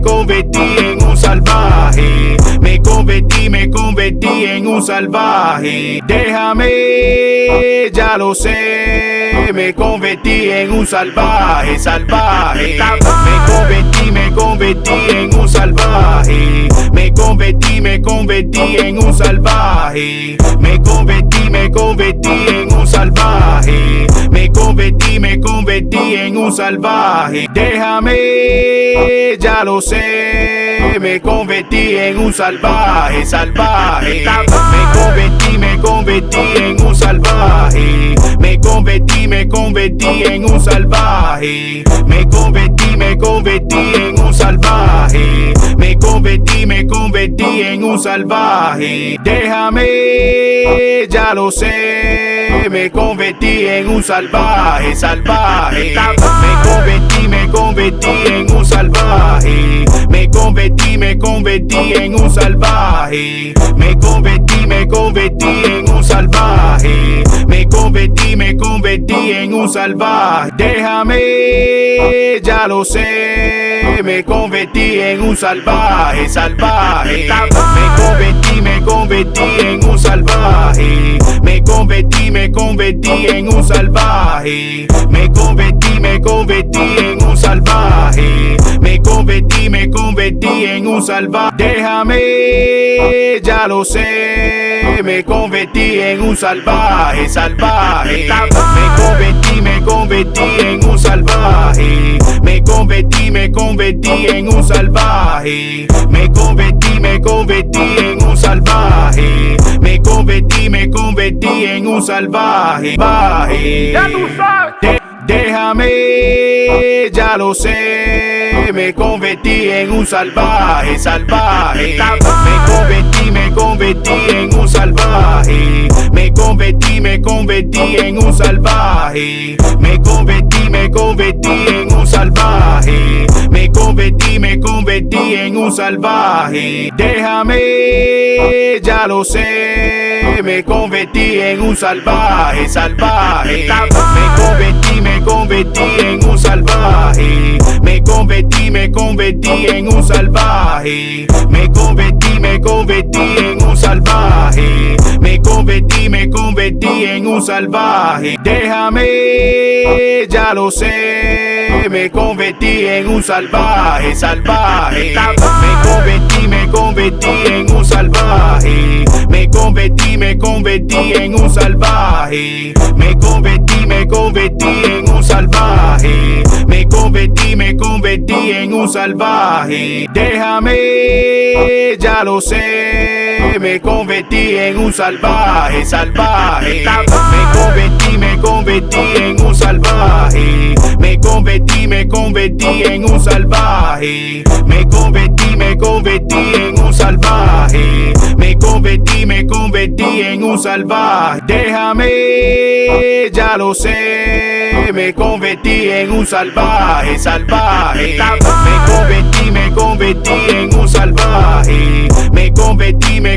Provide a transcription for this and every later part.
convertí en un salvaje. Me convertí en un salvaje. Déjame, ya lo sé. Me convertí en un salvaje, salvaje. Me convertí en un salvaje. Me convertí en un salvaje. Me convertí en un salvaje. Me convertí en un salvaje. Déjame, ya lo sé. Me convertí en un salvaje, salvaje. Me convertí en un salvaje. Me convertí en un salvaje. Me convertí en un salvaje. Me convertí en un salvaje. Déjame, ya lo sé. Me convertí en un salvaje, salvaje. Me convertí en un salvaje. Me convertí en un salvaje. Me convertí en un salvaje. Me convertí en un salvaje. Déjame, ya lo sé. Me convertí en un salvaje, salvaje. Me convertí en un salvaje. Me convertí en un salvaje. Me convertí en un salvaje. Me convertí en un salvaje. Déjame, ya lo sé. Me convertí en un salvaje, salvaje. Me convertí en un salvaje. Me convertí en un salvaje. Me convertí en un salvaje. Me convertí en un salvaje. Ya tú sabes. Déjame, ya lo sé. Me convertí en un salvaje, salvaje. Me convertí en un salvaje. Me convertí en un salvaje. Me convertí en un salvaje. Me convertí en un salvaje. Déjame, ya lo sé. Me convertí en un salvaje, salvaje. Me convertí en un salvaje. Me convertí en un salvaje. Me convertí en un salvaje. Me convertí en un salvaje. Déjame, ya lo sé. Me convertí en un salvaje, salvaje. Me convertí en un salvaje. Me convertí en un salvaje. Me convertí en un salvaje. Me convertí en un salvaje. Déjame, ya lo sé. Me convertí en un salvaje, salvaje. Me convertí en un salvaje. Me convertí en un salvaje. Me convertí en un salvaje. Me convertí en un salvaje. Déjame, ya lo sé. Me convertí en un salvaje, salvaje. Me convertí en un salvaje.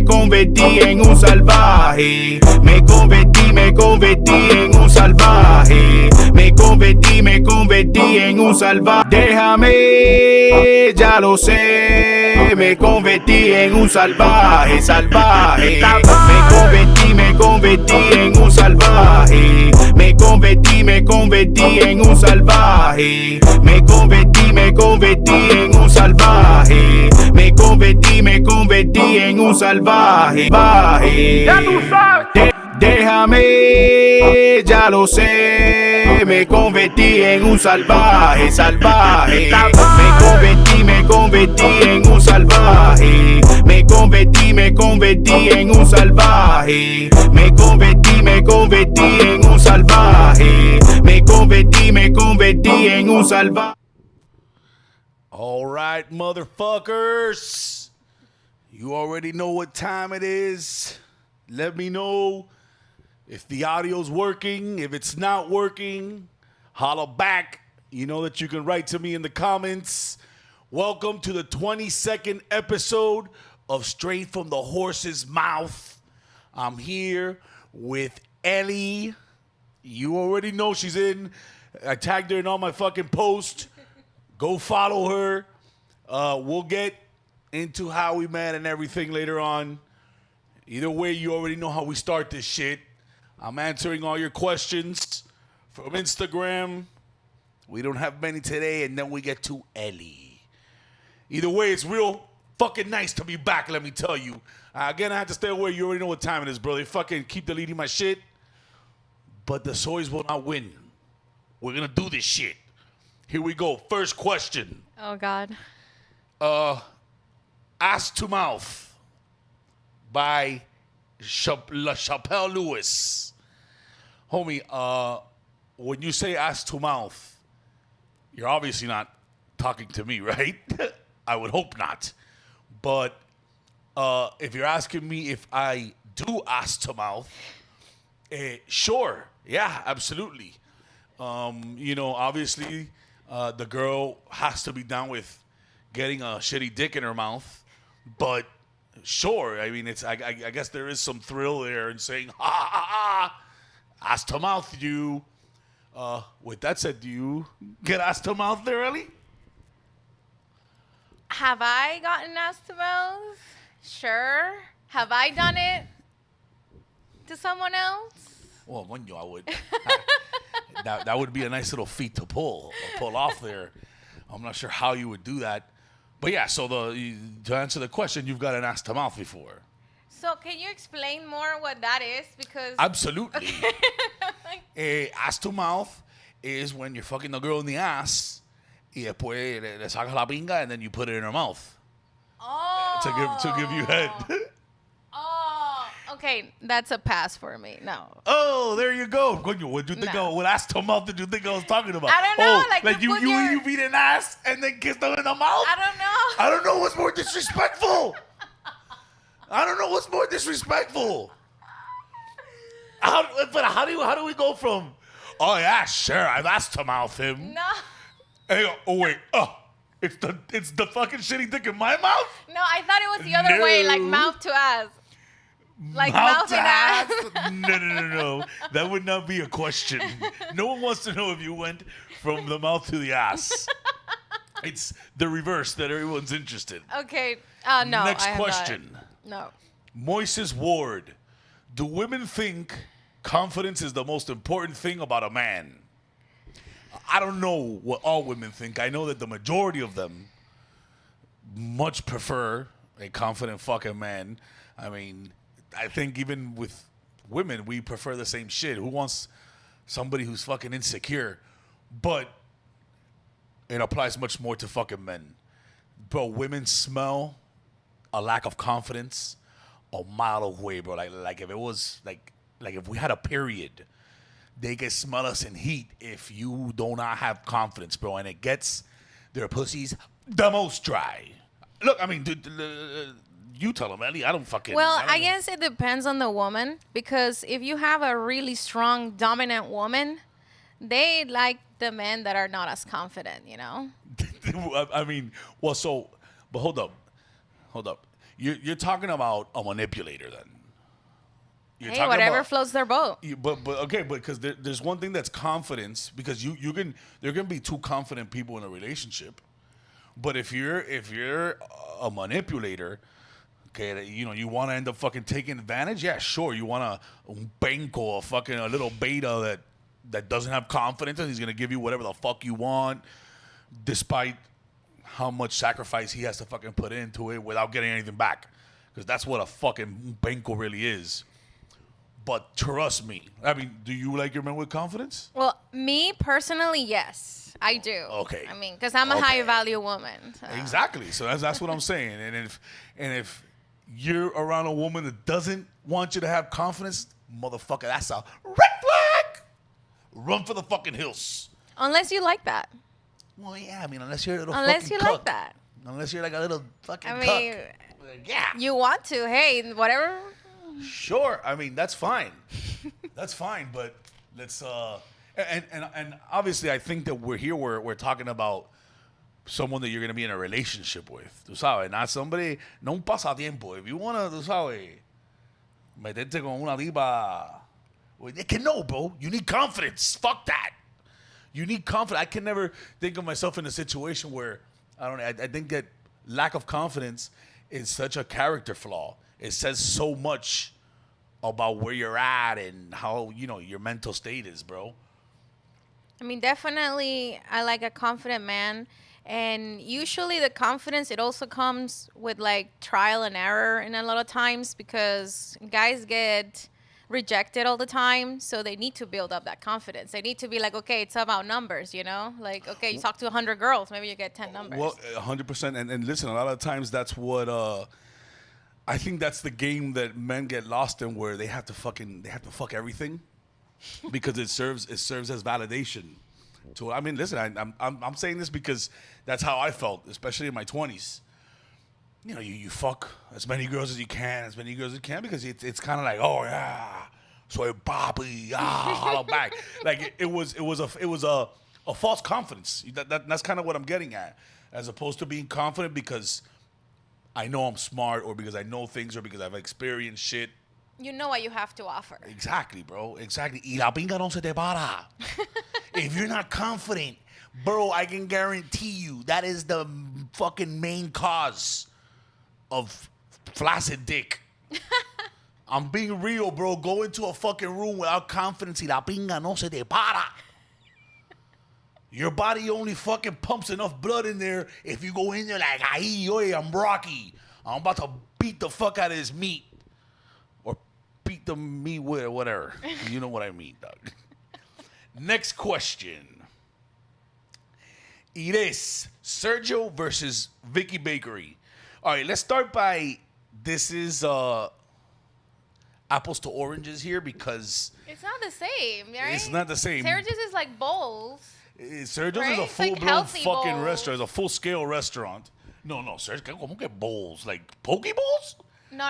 Me convertí en un salvaje. Me convertí en un salvaje. Me convertí en un salvaje. Déjame, ya lo sé. Me convertí en un salvaje, salvaje. Me convertí en un salvaje. Me convertí en un salvaje. Me convertí en un salvaje. Me convertí en un salvaje. Ya tú sabes. Déjame, ya lo sé. Me convertí en un salvaje, salvaje. Me convertí en un salvaje. Me convertí en un salvaje. Me convertí en un salvaje. Me convertí en un salvaje. All right, motherfuckers. You already know what time it is. Let me know if the audio's working. If it's not working, holla back. You know that you can write to me in the comments. Welcome to the 22nd episode of Straight from the Horse's Mouth. I'm here with Ellie. You already know she's in. I tagged her in all my fucking posts. Go follow her. We'll get into how we met and everything later on. Either way, you already know how we start this shit. I'm answering all your questions from Instagram. We don't have many today, and then we get to Ellie. Either way, it's real fucking nice to be back, let me tell you. Again, I have to stay away. You already know what time it is, bro. They fucking keep deleting my shit. But the Soys will not win. We're going to do this shit. Here we go. First question. Oh, God. Ass to Mouth by La Chapelle Lewis. Homie, when you say ass to mouth, you're obviously not talking to me, right? I would hope not. But if you're asking me if I do ass to mouth, sure. Yeah, absolutely. Obviously, the girl has to be down with getting a shitty dick in her mouth, but sure. I mean, I guess there is some thrill there in saying, ha, ha, ha, ass to mouth, you. With that said, do you get ass to mouth there, Ellie? Have I gotten ass to mouth? Sure. Have I done it to someone else? Well, when I would. That would be a nice little feat to pull off there. I'm not sure how you would do that. But yeah, so to answer the question, you've got an ass to mouth before. So can you explain more what that is? Because Absolutely. Ass to mouth is when you're fucking the girl in the ass y después le sacas la pinga and then you put it in her mouth. Oh. To give you head. Oh, okay. That's a pass for me. No. Oh, there you go. Coño, what did you think? No. What ass to mouth did you think I was talking about? I don't know. Oh, like you beat an ass and then kissed them in the mouth? I don't know. I don't know what's more disrespectful. I don't know what's more disrespectful. How do we go from? Oh yeah, sure. I've asked to mouth him. No. Hey, oh wait. Oh, it's the fucking shitty dick in my mouth. No, I thought it was the other way, like mouth to ass. Like mouth to and ass. No. That would not be a question. No one wants to know if you went from the mouth to the ass. It's the reverse that everyone's interested. Okay. No. Next I have question. Not. No. Moises Ward. Do women think confidence is the most important thing about a man? I don't know what all women think. I know that the majority of them much prefer a confident fucking man. I mean, I think even with women, we prefer the same shit. Who wants somebody who's fucking insecure? But it applies much more to fucking men. Bro, women smell a lack of confidence a mile away, bro. Like if it was like if we had a period, they can smell us in heat if you do not have confidence, bro. And it gets their pussies the most dry. Look, I mean, you tell them, Ellie. I don't fucking. Well, I know. guess it depends on the woman, because if you have a really strong, dominant woman, they like the men that are not as confident, you know? I mean, well, so, but hold up. You're talking about a manipulator then. You're Hey, whatever floats their boat. But okay, because there's one thing that's confidence, because there can be two confident people in a relationship. But if you're a manipulator, okay, you want to end up fucking taking advantage, yeah, sure. You want a banco, a little beta that doesn't have confidence, and he's gonna give you whatever the fuck you want, despite how much sacrifice he has to fucking put into it without getting anything back. Because that's what a fucking banco really is. But trust me, I mean, do you like your men with confidence? Well, me personally, yes, I do. Okay. I mean, because I'm a high value woman. So. Exactly. So that's what I'm saying. And if you're around a woman that doesn't want you to have confidence, motherfucker, that's a red flag. Run for the fucking hills. Unless you like that. Well, yeah, I mean, unless you're a little Unless fucking you cuck. like that. Unless you're like a little fucking I mean, cuck. Yeah. You want to. Hey, whatever. Sure. I mean, that's fine. That's fine, but let's and obviously I think that we're talking about someone that you're going to be in a relationship with. Tú sabes, not somebody, no un pasatiempo. If you want to, tú sabes, meterte con una diva, it can no, bro. You need confidence. Fuck that. You need confidence. I can never think of myself in a situation where I don't know. I think that lack of confidence is such a character flaw. It says so much about where you're at and how, your mental state is, bro. I mean, definitely, I like a confident man. And usually, the confidence, it also comes with like trial and error in a lot of times because guys get rejected all the time. So they need to build up that confidence. They need to be like, okay, it's about numbers, Like, okay, you talk to 100 girls, maybe you get 10 numbers. Well, 100%. And listen, a lot of times that's what I think that's the game that men get lost in, where they have to fuck everything because it serves as validation. So I mean, listen, I'm saying this because that's how I felt, especially in my 20s. You fuck as many girls as you can, because it's kind of like, oh yeah, soy papi, holla back. Like it was a false confidence. That's kind of what I'm getting at, as opposed to being confident because I know I'm smart, or because I know things, or because I've experienced shit. You know what you have to offer. Exactly, bro. Exactly. Y la pinga no se te para. If you're not confident, bro, I can guarantee you that is the fucking main cause of flaccid dick. I'm being real, bro. Go into a fucking room without confidence y la pinga no se te para. Your body only fucking pumps enough blood in there if you go in there like, ay, oye, I'm Rocky. I'm about to beat the fuck out of this meat. Or beat the meat with whatever. You know what I mean, dog. Next question. It is Sergio versus Vicky Bakery. All right, let's start by, this is apples to oranges here, because It's not the same, right? it's not the same. Sergio's is like bowls. Sergio's Right? is a It's like full-blown healthy fucking bowls. restaurant. It's a full-scale restaurant. No, Sergio, ¿cómo que bowls? Like poke bowls? No.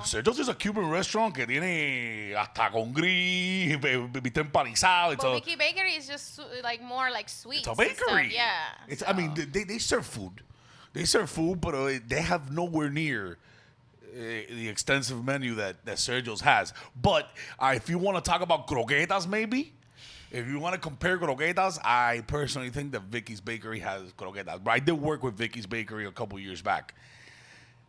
Sergio's is a Cuban restaurant que tiene hasta con gris, viste empanizado. But Vicky Bakery is just like more like sweets. It's a and stuff. bakery. Yeah. I mean, they serve food. They serve food, but they have nowhere near the extensive menu that Sergio's has. But if you want to talk about croquetas, maybe, if you want to compare croquetas, I personally think that Vicky's Bakery has croquetas. But I did work with Vicky's Bakery a couple years back,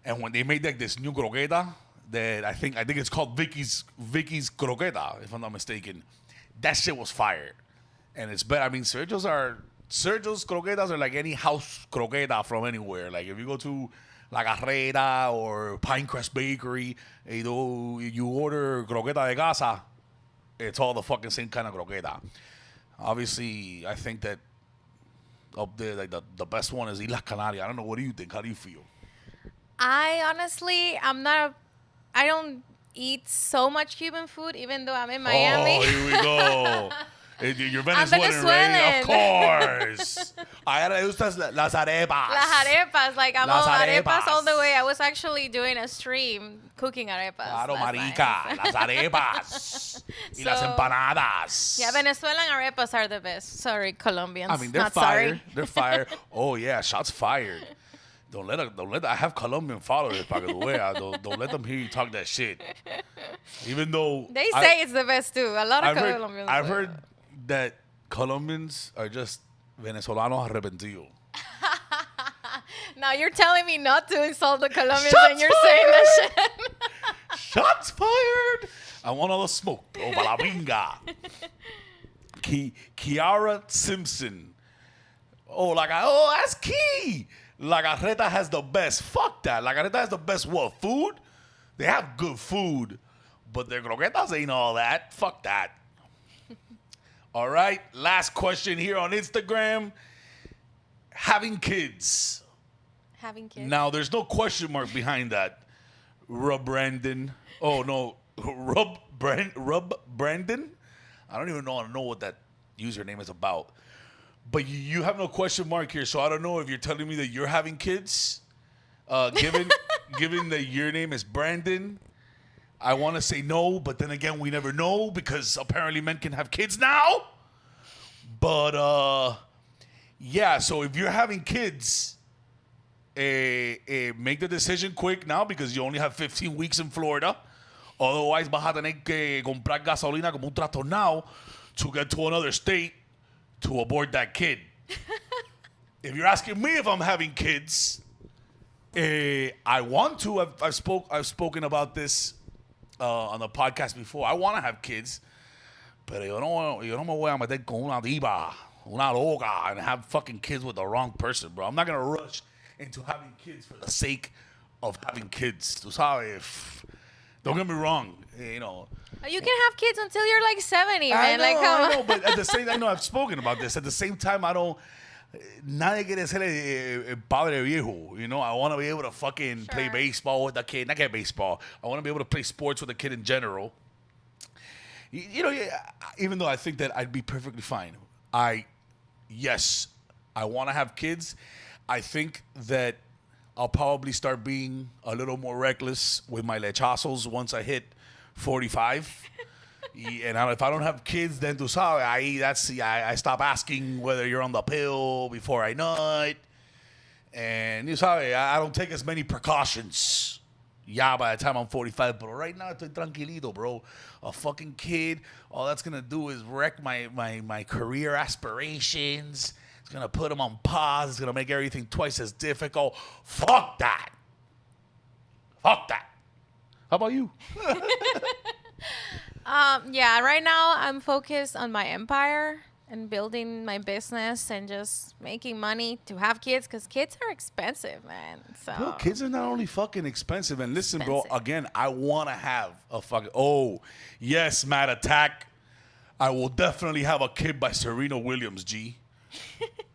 and when they made like this new croqueta that I think it's called Vicky's Croqueta, if I'm not mistaken, that shit was fire, and it's better. I mean, Sergio's croquetas are like any house croqueta from anywhere. Like if you go to La Carrera or Pinecrest Bakery, you order croqueta de casa, it's all the fucking same kind of croqueta. Obviously, I think that up there, like the best one is Islas Canarias. I don't know. What do you think? How do you feel? I honestly, I don't eat so much Cuban food, even though I'm in Miami. Oh, here we go. You're Venezuelan, right? Of course. A ella le gustan las arepas. Las arepas, like I'm Las all arepas arepas. all the way. I was actually doing a stream cooking arepas. Claro, last marica. night. Las arepas. Y las So, empanadas. Yeah, Venezuelan arepas are the best. Sorry, Colombians. I mean, they're Not fire. sorry. They're fire. Oh, yeah. Shots fired. Don't let. I have Colombian followers, para que tú veas. Don't let them hear you talk that shit. Even though They say it's the best too. A lot of Colombians. I've say heard that. that Colombians are just venezolanos arrepentidos. Now you're telling me not to insult the Colombians Shots and you're saying that shit. Shots fired. I want all the smoke, bro. Balabinga. Kiara Simpson. That's Key. La Carreta has the best. Fuck that. La Carreta has the best what? Food? They have good food, but their croquetas ain't all that. Fuck that. All right. Last question here on Instagram. Having kids. Having kids. Now, there's no question mark behind that. Rub Brandon. Oh, no. Rub Brandon? I don't even know what that username is about. But you have no question mark here, so I don't know if you're telling me that you're having kids. Given that your name is Brandon, I want to say no, but then again, we never know because apparently men can have kids now. But, yeah, so if you're having kids, make the decision quick now because you only have 15 weeks in Florida. Otherwise, vas a tener que comprar gasolina como un trastornado to get to another state to abort that kid. if you're asking me if I'm having kids, I want to. I've spoken about this on the podcast before. I want to have kids, pero yo no me voy a meter con una diva, una loca, and have fucking kids with the wrong person, bro. I'm not gonna rush into having kids for the sake of having kids. Tú sabes, don't get me wrong, you know. You can have kids until you're like 70, I man. know, Like, come I on. know, but at the same, I know I've spoken about this. At the same time, I don't. Nadie quiere ser el padre viejo, you know. I want to be able to fucking play Sure. baseball with a kid. Not get baseball. I want to be able to play sports with a kid in general. You know, even though I think that I'd be perfectly fine. Yes, I want to have kids. I think that I'll probably start being a little more reckless with my lechazos once I hit 45. And if I don't have kids, then tú sabes, I stop asking whether you're on the pill before I nut. And you sabes, I don't take as many precautions. Yeah, by the time I'm 45. But right now, estoy tranquilito, bro. A fucking kid, all that's going to do is wreck my career aspirations. It's going to put them on pause. It's going to make everything twice as difficult. Fuck that. Fuck that. How about you? Yeah, right now I'm focused on my empire and building my business and just making money to have kids because kids are expensive, man. So Bro, kids are not only fucking expensive. And listen, bro, Expensive. again, I want to have a fucking... Oh, yes, Matt Attack. I will definitely have a kid by Serena Williams, G.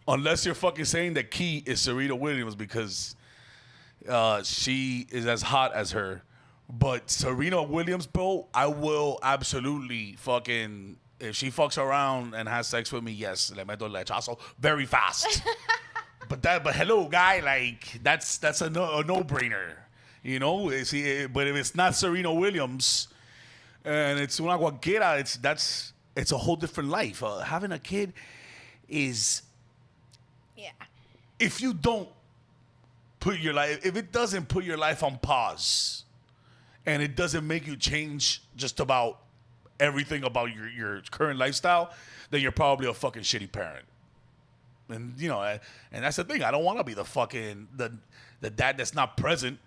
Unless you're fucking saying that Key is Serena Williams because she is as hot as her. But Serena Williams, bro, I will absolutely fucking... If she fucks around and has sex with me, yes, le meto el lechazo very fast. But hello, guy, like that's a no-brainer, you know. But if it's not Serena Williams and it's una cualquiera, it's a whole different life. Having a kid is, yeah. if you don't put your life, if it doesn't put your life on pause, and it doesn't make you change just about everything about your current lifestyle, then you're probably a fucking shitty parent. And you know, and that's the thing. I don't want to be the fucking the dad that's not present.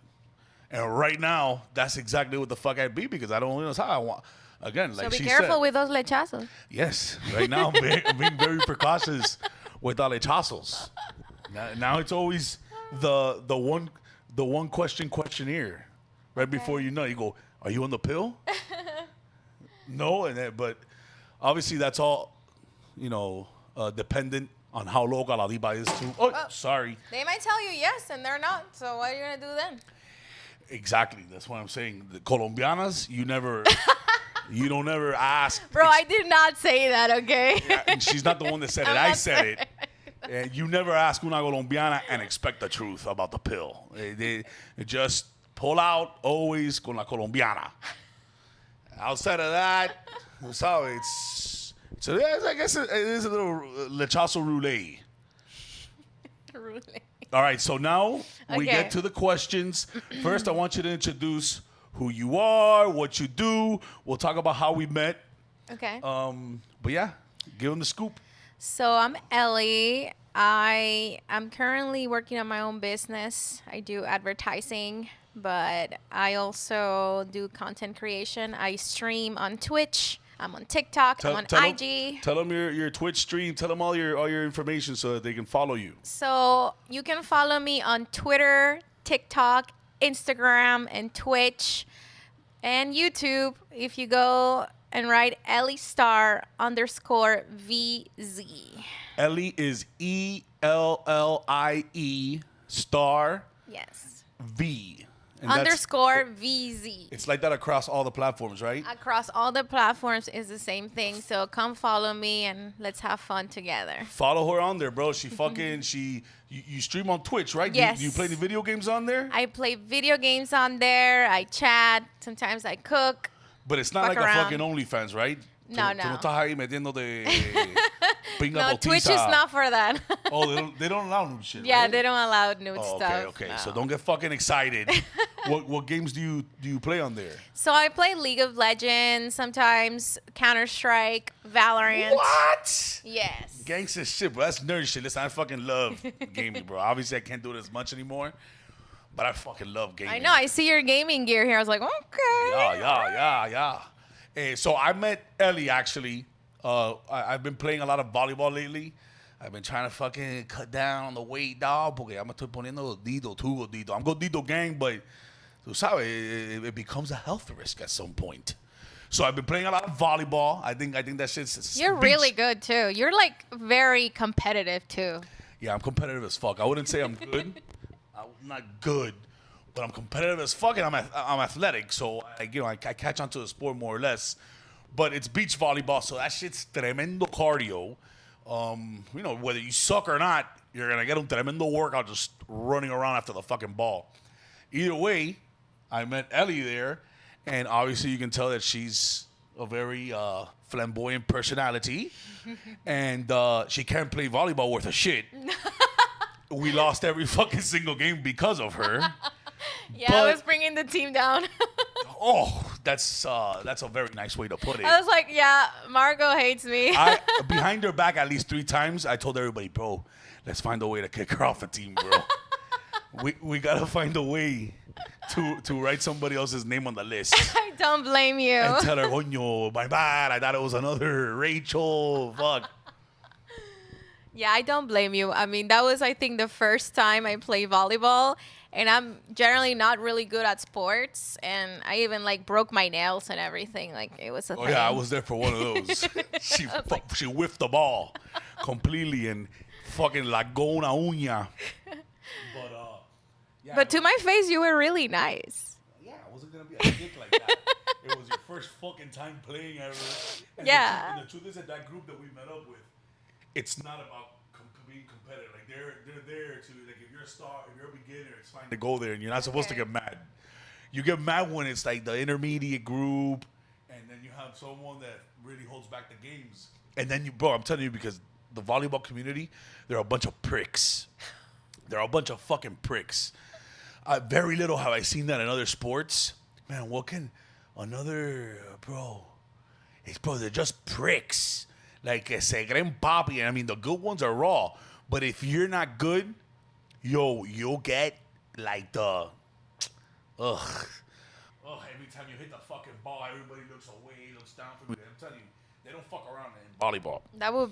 And right now, that's exactly what the fuck I'd be because I don't know that's how I want. Again, like So be she careful said, with those lechazos. yes, right now I'm being very precautious with our lechazos. Now it's always the one questionnaire right before you know. You go, are you on the pill? No, but obviously that's all, you know, dependent on how loca la diva is too. Oh, sorry. They might tell you yes and they're not. So what are you gonna do then? Exactly. That's what I'm saying. The Colombianas, you don't ever ask. Bro, I did not say that, okay? And she's not the one that said it. I'm I not said saying it. And you never ask una Colombiana and expect the truth about the pill. They just pull out always con la Colombiana. Outside of that, I guess it is a little lechazo roulette. Really? All right, so now we Okay. get to the questions. First, I want you to introduce who you are, what you do. We'll talk about how we met. Okay. But yeah, give them the scoop. So I'm Ellie. I'm currently working on my own business. I do advertising, but I also do content creation. I stream on Twitch. I'm on TikTok. I'm on IG. Tell them your Twitch stream. Tell them all your information so that they can follow you. So you can follow me on Twitter, TikTok, Instagram, and Twitch, and YouTube. If you go and write Ellie Star _VZ. Ellie is ELLIE star Yes. V. And that's- _VZ. It's like that across all the platforms, right? Across all the platforms is the same thing. So come follow me and let's have fun together. Follow her on there, bro. She fucking you stream on Twitch, right? Yes. Do you play any video games on there? I play video games on there. I chat. Sometimes I cook. But it's not fuck like around. a fucking OnlyFans, right? No, Tú no no. estás ahí metiéndote pinga No, potiza. Twitch is not for that. Oh, they don't allow new shit, Yeah, right? they don't allow nude Oh, stuff. okay. No. So don't get fucking excited. What games do you play on there? So I play League of Legends, sometimes Counter-Strike, Valorant. What? Yes. Gangster shit, bro. That's nerd shit. Listen, I fucking love gaming, bro. Obviously, I can't do it as much anymore, but I fucking love gaming. I know. I see your gaming gear here. I was like, okay. Yeah. Hey, so I met Ellie, actually. I've been playing a lot of volleyball lately. I've been trying to fucking cut down on the weight, dog, porque ya me estoy poniendo gordito, too gordito. I'm gordito gang, but tú sabes, it becomes a health risk at some point. So I've been playing a lot of volleyball. I think that shit's You're really good, too. You're, like, very competitive, too. Yeah, I'm competitive as fuck. I wouldn't say I'm good. I'm not good, but I'm competitive as fuck, and I'm athletic. So I catch on to the sport more or less. But it's beach volleyball, so that shit's tremendo cardio. Whether you suck or not, you're gonna get a tremendo workout just running around after the fucking ball. Either way, I met Ellie there, and obviously you can tell that she's a very flamboyant personality, and she can't play volleyball worth a shit. We lost every fucking single game because of her. Yeah, I was bringing the team down. Oh, that's a very nice way to put it. I was like, yeah, Margot hates me. Behind her back at least 3 times, I told everybody, bro, let's find a way to kick her off the team, bro. we gotta find a way to write somebody else's name on the list. I don't blame you. And tell her, coño, my bad. I thought it was another Rachel. Fuck. Yeah, I don't blame you. I mean, that was, I think, the first time I played volleyball. And I'm generally not really good at sports. And I even, like, broke my nails and everything. Like, it was a thing. Oh, yeah, I was there for one of those. She whiffed the ball completely and fucking lagó una uña. But, yeah. But to my face, you were really nice. Yeah, I wasn't going to be a dick like that. It was your first fucking time playing ever. And Yeah. the truth is that group that we met up with, it's not about being competitive. Like they're there to, like, if you're a star, if you're a beginner, it's fine to go there, and you're not supposed to get mad. You get mad when it's like the intermediate group, and then you have someone that really holds back the games. And then bro, I'm telling you, because the volleyball community, they're a bunch of pricks. They're a bunch of fucking pricks. Very little have I seen that in other sports. Man, what can another bro? They're just pricks. Like, se creen papi. And I mean, the good ones are raw. But if you're not good, you'll get, like, the... Ugh. Every time you hit the fucking ball, everybody looks away, looks down for you. I'm telling you, they don't fuck around in volleyball. That would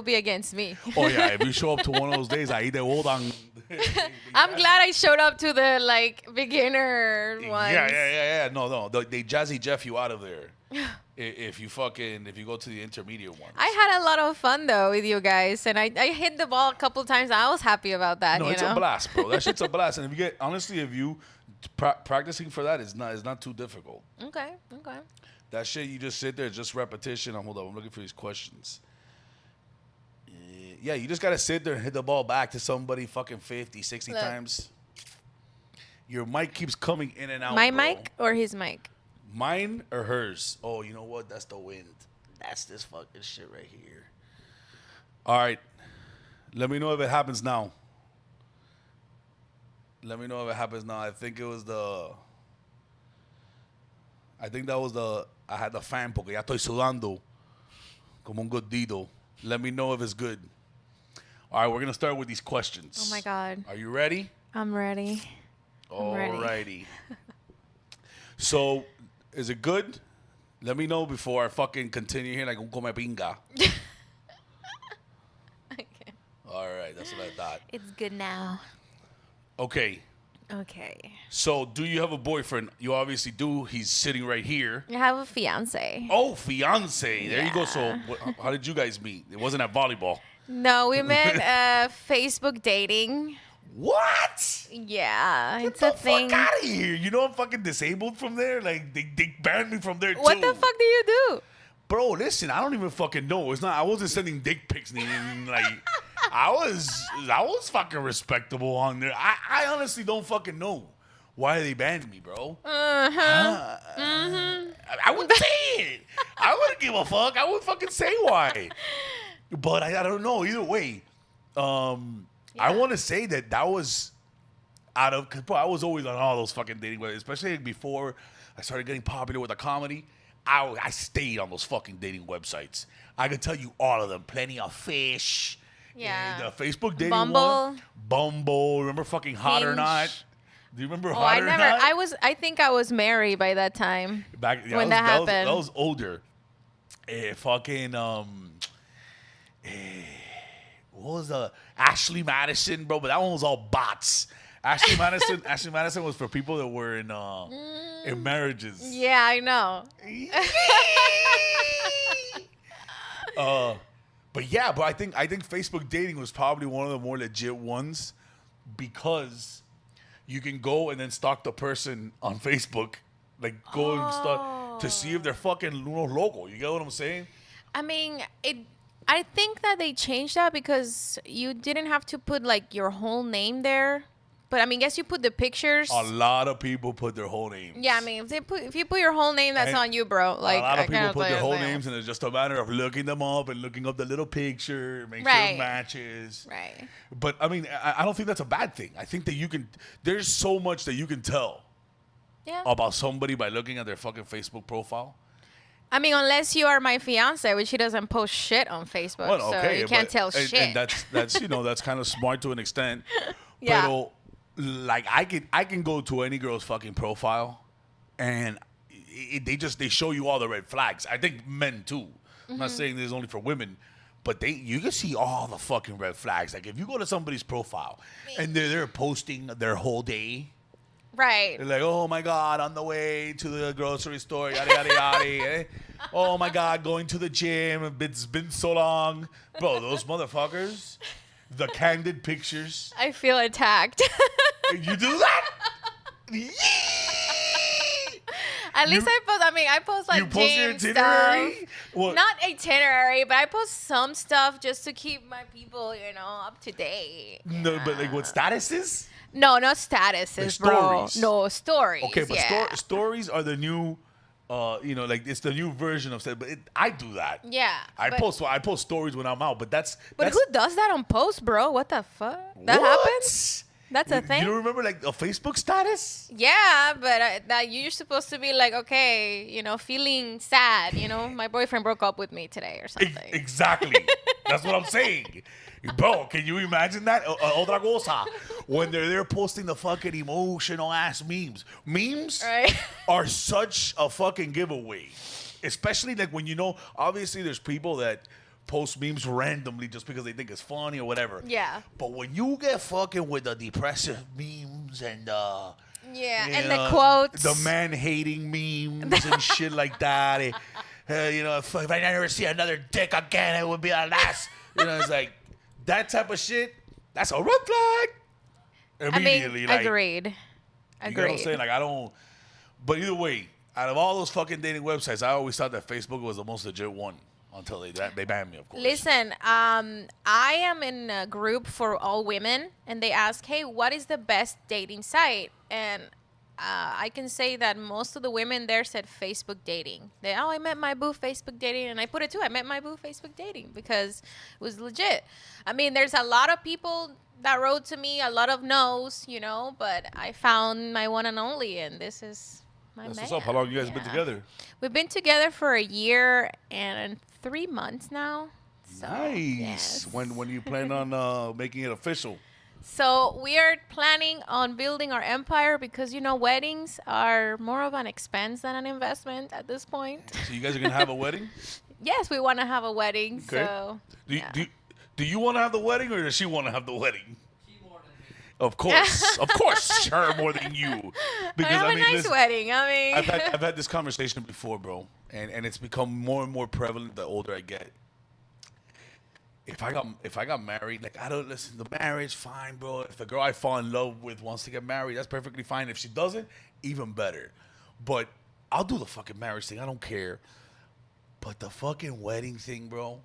be against me. Oh, yeah. If you show up to one of those days, ahí te botan. I'm glad I showed up to the, like, beginner ones. Yeah. No. They Jazzy Jeff you out of there. If you go to the intermediate ones. I had a lot of fun though with you guys, and I hit the ball a couple times. I was happy about that. No, you it's know? a blast, bro. That shit's a blast. And if you practicing for that is not too difficult. Okay. That shit, you just sit there, just repetition. Hold up, I'm looking for these questions. Yeah, you just gotta sit there and hit the ball back to somebody fucking 50, 60 times. Your mic keeps coming in and out. My bro. mic or his mic? Mine or hers? Oh, you know what? That's the wind. That's this fucking shit right here. All right. Let me know if it happens now. I think that was I had the fan porque ya estoy sudando como un gordito. Let me know if it's good. All right, we're going to start with these questions. Oh, my God. Are you ready? I'm ready. All righty. So, is it good? Let me know before I fucking continue here like un come pinga. Okay. All right, that's what I thought. It's good now. Okay. So, do you have a boyfriend? You obviously do. He's sitting right here. I have a fiance. Oh, fiance. There you go. So, Yeah. how did you guys meet? It wasn't at volleyball. No, we met Facebook dating. What? Yeah, Get it's the a thing. fuck out of here. You know I'm fucking disabled from there? Like, they banned me from there, too. What the fuck do you do? Bro, listen, I don't even fucking know. I wasn't sending dick pics. Like, I was fucking respectable on there. I honestly don't fucking know why they banned me, bro. I wouldn't say it. I wouldn't give a fuck. I wouldn't fucking say why. But I don't know. Either way, I want to say that was out of, because I was always on all those fucking dating websites, especially before I started getting popular with the comedy. I stayed on those fucking dating websites. I could tell you all of them. Plenty of Fish. Yeah. The Facebook dating Bumble. one. Bumble. Remember fucking Hot or Hinge. Not? Do you remember Oh, Hot I or never. Not? I think I was married by that time. Back when that happened. That was older. Fucking what was the Ashley Madison, bro? But that one was all bots. Ashley Madison was for people that were in marriages. Yeah, I know. But I think Facebook dating was probably one of the more legit ones because you can go and then stalk the person on Facebook, like go and stalk to see if they're fucking local. You get what I'm saying? I mean, I think that they changed that because you didn't have to put like your whole name there. But I mean, guess you put the pictures. A lot of people put their whole names. Yeah, I mean, if you put your whole name, that's And on you, bro. Like a lot of people kinda put their whole like, names, and it's just a matter of looking them up and looking up the little picture, make sure Right. it matches. Right. But I mean, I don't think that's a bad thing. I think that there's so much that you can tell Yeah. about somebody by looking at their fucking Facebook profile. I mean, unless you are my fiance, which he doesn't post shit on Facebook, Well, okay, so you can't but- tell and, shit. And that's that's kind of smart to an extent. Yeah. Pero, like I can go to any girl's fucking profile, and they show you all the red flags. I think men too. I'm not saying this is only for women, but you can see all the fucking red flags. Like if you go to somebody's profile and they're posting their whole day. Right. They're like, oh my God, on the way to the grocery store, yada, yada, yada. Eh? Oh my God, going to the gym. It's been so long. Bro, those motherfuckers, the candid pictures. I feel attacked. You do that? At least I post like You post your gym itinerary? stuff. What? Not itinerary, but I post some stuff just to keep my people, up to date. No, but like what statuses? No, not statuses, Like bro. stories. No, stories. Okay, but yeah. stories are the new, like it's the new version of. But I do that. Yeah. I but, post stories when I'm out, but that's. But that's, who does that on post, bro? What the fuck? That what? happens? That's a thing? You don't remember like a Facebook status? Yeah, but that you're supposed to be like, okay, feeling sad. My boyfriend broke up with me today or something. Exactly. That's what I'm saying. Bro, can you imagine that? Otra cosa. When they're there posting the fucking emotional ass memes. Memes Right. are such a fucking giveaway. Especially like when obviously there's people that post memes randomly just because they think it's funny or whatever. Yeah. But when you get fucking with the depressive memes and Yeah, you and know, the quotes. the man-hating memes and shit like that. If I never see another dick again, it would be the last. It's like that type of shit. That's a red flag. Immediately, like, agreed. you know what I'm Agreed. saying? Like I don't. But either way, out of all those fucking dating websites, I always thought that Facebook was the most legit one until they banned me, of course. Listen, I am in a group for all women, and they ask, hey, what is the best dating site? And I can say that most of the women there said Facebook dating. I met my boo Facebook dating, and I put it too. I met my boo Facebook dating because it was legit. I mean, there's a lot of people that wrote to me, a lot of no's, but I found my one and only, and this is my That's man. what's up. How long you guys been Yeah. together? We've been together for a year and 3 months now. So, Nice. yes. When you plan on making it official? So we are planning on building our empire because weddings are more of an expense than an investment at this point. So you guys are gonna have a wedding? Yes, we want to have a wedding. Okay. So yeah. Do you want to have the wedding or does she want to have the wedding? Of course, her more than you. I have a nice listen, wedding. I mean, I've had this conversation before, bro, and it's become more and more prevalent the older I get. If I got married, like I don't listen to marriage, fine, bro. If the girl I fall in love with wants to get married, that's perfectly fine. If she doesn't, even better. But I'll do the fucking marriage thing. I don't care. But the fucking wedding thing, bro.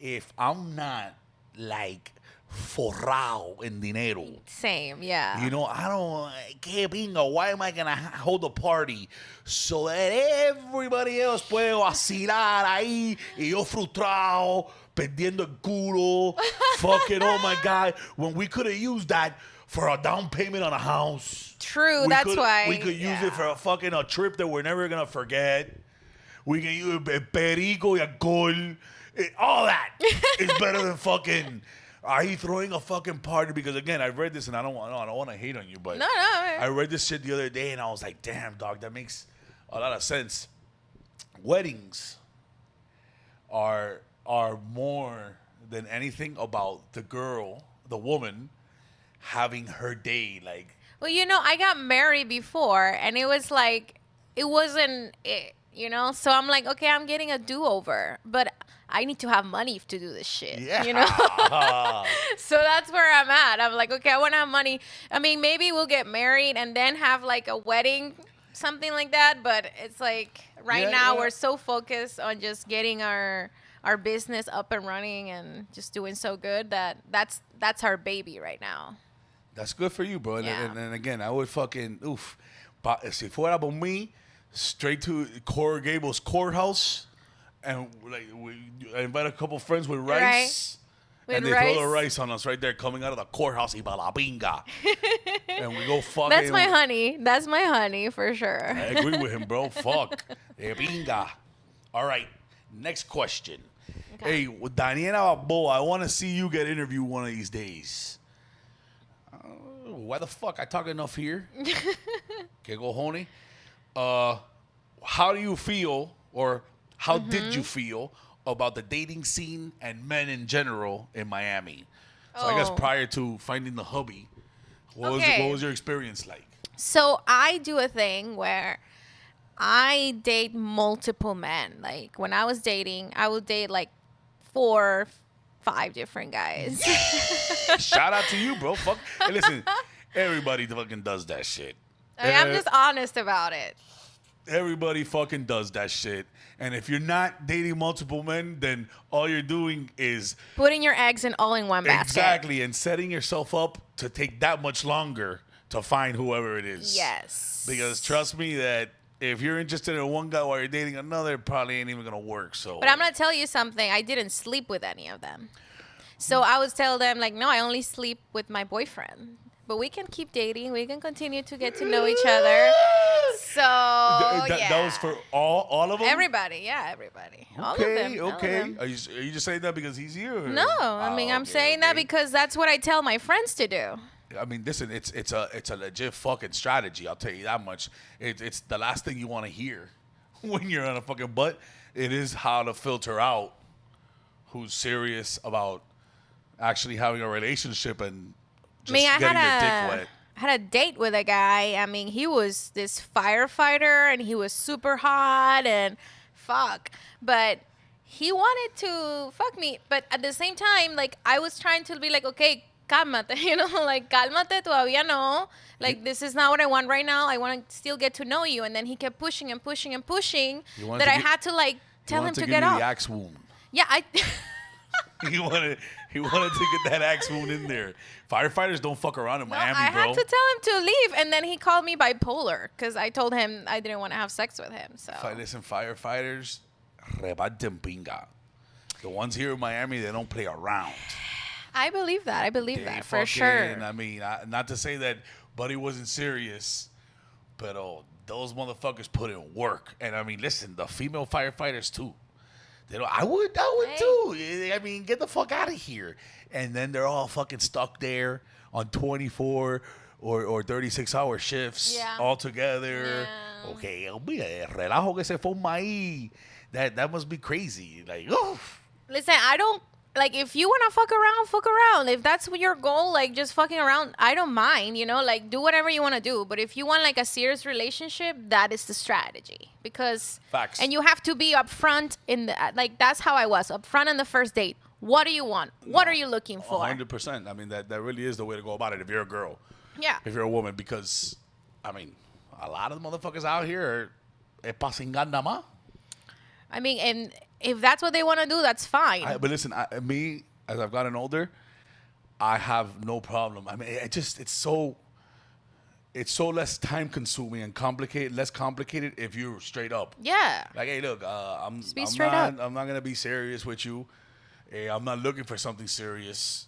If I'm not like forrado en dinero. Same, yeah. You know, I don't, que pinga, why am I going to hold a party so that everybody else puede vacilar ahí y yo frustrado, perdiendo el culo, fucking, oh my God, when we could have used that for a down payment on a house. True, that's why. We could use it for a trip that we're never going to forget. We can use perico y alcohol. All that is better than fucking... Are you throwing a fucking party? Because again, I read this and I don't want to hate on you, but No. I read this shit the other day and I was like, damn, dog, that makes a lot of sense. Weddings are more than anything about the girl, the woman, having her day. Like, Well, I got married before, and it was like, it wasn't it, So I'm like, okay, I'm getting a do-over, but I need to have money to do this shit, So that's where I'm at. I'm like, okay, I want to have money. I mean, maybe we'll get married and then have like a wedding, something like that. But it's like right now we're so focused on just getting our business up and running and just doing so good that's our baby right now. That's good for you, bro. Yeah. And again, I would fucking, si fuera por mí, straight to Coral Gables courthouse, and like I invite a couple friends with rice, With and they rice. throw the rice on us right there, coming out of the courthouse, y pa la pinga, and we go fucking. That's my honey. That's my honey for sure. I agree with him, bro. Fuck, pinga. All right, next question. Okay. Hey, with Daniela Balboa, I want to see you get interviewed one of these days. Why the fuck? I talk enough here. Que cojones? How do you feel, or how did you feel about the dating scene and men in general in Miami? So I guess prior to finding the hubby, what was your experience like? So I do a thing where I date multiple men. Like when I was dating, I would date like 4, 5 different guys. Shout out to you, bro. Fuck. Hey, listen, everybody fucking does that shit. I mean, I'm just honest about it. Everybody fucking does that shit. And if you're not dating multiple men, then all you're doing is Putting your eggs in all in one basket. exactly, and setting yourself up to take that much longer to find whoever it is. Yes. Because trust me that if you're interested in one guy while you're dating another, it probably ain't even gonna work. So But I'm going to tell you something. I didn't sleep with any of them. So I would tell them, like, no, I only sleep with my boyfriend. But we can keep dating. We can continue to get to know each other. So, that was for all of them? Everybody. Yeah, everybody. All of them. All of Okay. them. Are you just saying that because he's here? Or? No, I mean, I'm saying that because that's what I tell my friends to do. I mean, listen, it's a legit fucking strategy. I'll tell you that much. It's the last thing you want to hear when you're on a fucking butt. It is how to filter out who's serious about actually having a relationship and just getting their dick wet. I had a date with a guy. I mean, he was this firefighter and he was super hot and fuck. But he wanted to fuck me. But at the same time, like, I was trying to be like, okay, cálmate, like, cálmate, todavía no. Like, this is not what I want right now. I want to still get to know you. And then he kept pushing and pushing and pushing that I had to, like, tell him to get off. The axe wound. Yeah, He wanted to get that axe wound in there. Firefighters don't fuck around in Miami, I bro. had to tell him to leave, and then he called me bipolar because I told him I didn't want to have sex with him. So Listen, firefighters, reparten pinga. The ones here in Miami, they don't play around. I believe that. I believe They that for fucking- sure. I mean, not to say that Buddy wasn't serious, but those motherfuckers put in work. And I mean, listen, the female firefighters too. I would Hey. too. I mean, get the fuck out of here. And then they're all fucking stuck there on 24 or 36-hour shifts all together. Yeah. Okay, el relajo que se forma ahí. That must be crazy. Like, oof. Listen, I don't like if you want to fuck around, fuck around. If that's your goal, like just fucking around, I don't mind. Like do whatever you want to do. But if you want like a serious relationship, that is the strategy. Because Facts. And you have to be upfront in the like. That's how I was upfront on the first date. What do you want? What are you looking for? 100%. I mean, that really is the way to go about it if you're a girl. Yeah. If you're a woman, because, I mean, a lot of the motherfuckers out here are pa cingar nada más. I mean, and if that's what they want to do, that's fine. But listen, me, as I've gotten older, I have no problem. I mean, it's so less time consuming and less complicated if you're straight up. Yeah. Like, hey, look, I'm straight not up. I'm not gonna be serious with you. Hey, I'm not looking for something serious.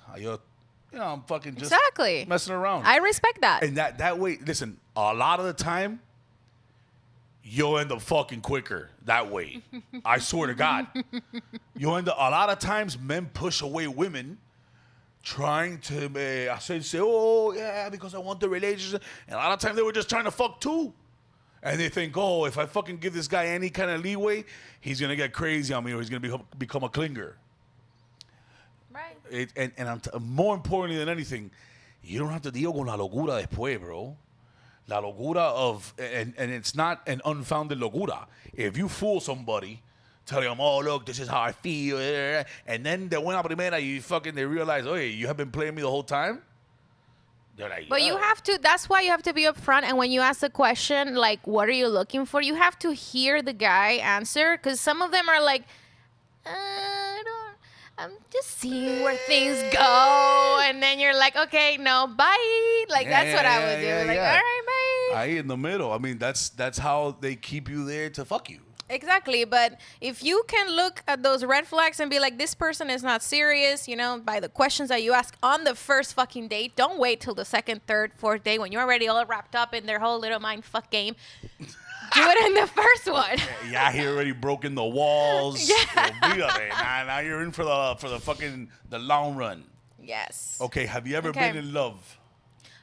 I'm fucking just Exactly. messing around. I respect that. And that way, listen, a lot of the time, you'll end up fucking quicker that way. I swear to God. You'll end up, a lot of times, men push away women trying to say, oh, yeah, because I want the relationship. And a lot of times, they were just trying to fuck too. And they think, oh, if I fucking give this guy any kind of leeway, he's going to get crazy on me or he's going to become a clinger. Right. More importantly than anything, you don't have to deal con la locura después, bro. La locura of, and it's not an unfounded locura. If you fool somebody, tell them, oh, look, this is how I feel, and then de buena primera, they realize, oh, you have been playing me the whole time? They're like, But you have to, that's why you have to be upfront. And when you ask the question, like, what are you looking for? You have to hear the guy answer. Because some of them are like, I'm just seeing where things go. And then you're like, okay, no, bye. Like, that's what I would do. Like, all right, bye. I in the middle. I mean, that's how they keep you there to fuck you. Exactly. But if you can look at those red flags and be like, this person is not serious, by the questions that you ask on the first fucking date, don't wait till the second, third, fourth day when you're already all wrapped up in their whole little mind fuck game. Do it in the first one. Yeah, he already broken the walls. Yeah. Now you're in for the long run. Yes. Okay, have you ever been in love?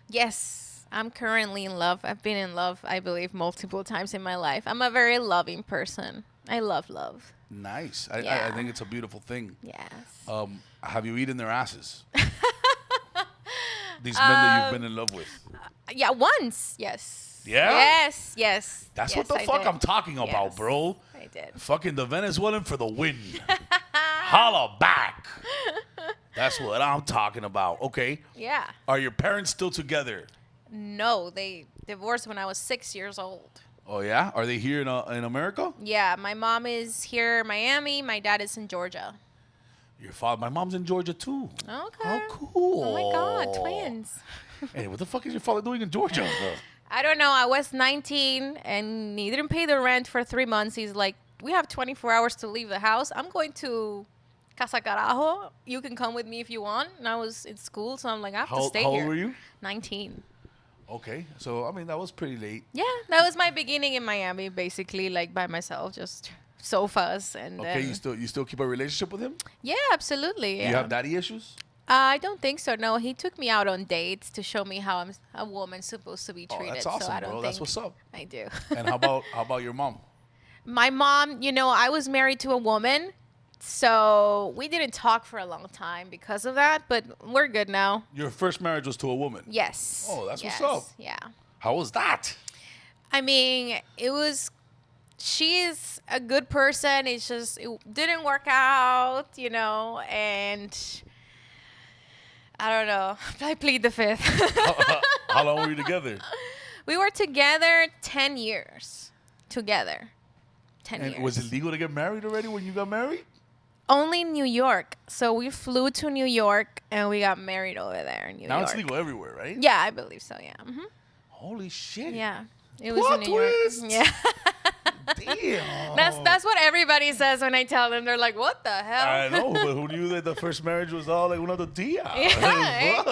Yes. I'm currently in love. I've been in love, I believe, multiple times in my life. I'm a very loving person. I love love. Nice. Yeah. I think it's a beautiful thing. Yes. Have you eaten their asses? These men that you've been in love with. Yeah, once. Yes. Yeah? Yes. That's yes, what the fuck I'm talking about, Yes, bro. I did. Fucking the Venezuelan for the win. Holla back. That's what I'm talking about. Okay. Yeah. Are your parents still together? No, they divorced when I was 6 years old. Oh, yeah? Are they here in America? Yeah, my mom is here in Miami. My dad is in Georgia. Your father, my mom's in Georgia too. Okay. How cool. Oh my God, twins. Hey, what the fuck is your father doing in Georgia? I don't know. I was 19 and he didn't pay the rent for 3 months. He's like, we have 24 hours to leave the house. I'm going to Casa Carajo. You can come with me if you want. And I was in school, so I'm like, I have to stay here. How old were you? 19. Okay. So, I mean, that was pretty late. Yeah, that was my beginning in Miami, basically, like by myself, just sofas and. Okay, you still keep a relationship with him? Yeah, absolutely. Yeah. You have daddy issues? I don't think so. No, he took me out on dates to show me how a woman's supposed to be treated. Oh, that's awesome, so I don't bro. think That's what's up. I do. And how about your mom? My mom, I was married to a woman, so we didn't talk for a long time because of that, but we're good now. Your first marriage was to a woman? Yes. Oh, that's yes. what's up. Yeah. How was that? I mean, she is a good person. It's just, it didn't work out, and I don't know. I plead the fifth. How long were you together? We were together 10 years. Together. 10 And years. was it legal to get married already when you got married? Only New York. So we flew to New York and we got married over there in New York. Now it's legal everywhere, right? Yeah, I believe so, yeah. Mm-hmm. Holy shit. Yeah. It was Plot in New York. twist. Yeah. Damn. That's what everybody says when I tell them. They're like, what the hell? I know, but who knew that the first marriage was all like one of the dia? Yeah,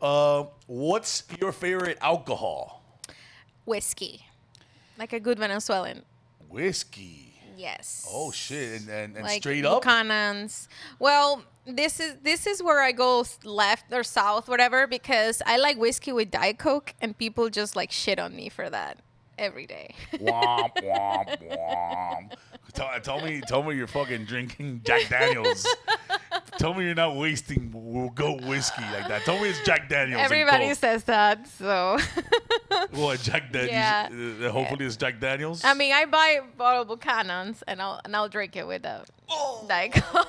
Fuck. What's your favorite alcohol? Whiskey. Like a good Venezuelan. Whiskey. Yes. Oh shit! And Like straight up. Buchanan's. Well, this is where I go left or south, whatever, because I like whiskey with Diet Coke, and people just like shit on me for that every day. Womp womp womp. Tell me you're fucking drinking Jack Daniels. Tell me you're not wasting goat whiskey like that. Tell me it's Jack Daniels. Everybody says that, so. What, Jack Daniels? Yeah. Hopefully it's Jack Daniels. I mean, I buy a bottle of Buchanan's and I'll drink it with a Diet Coke.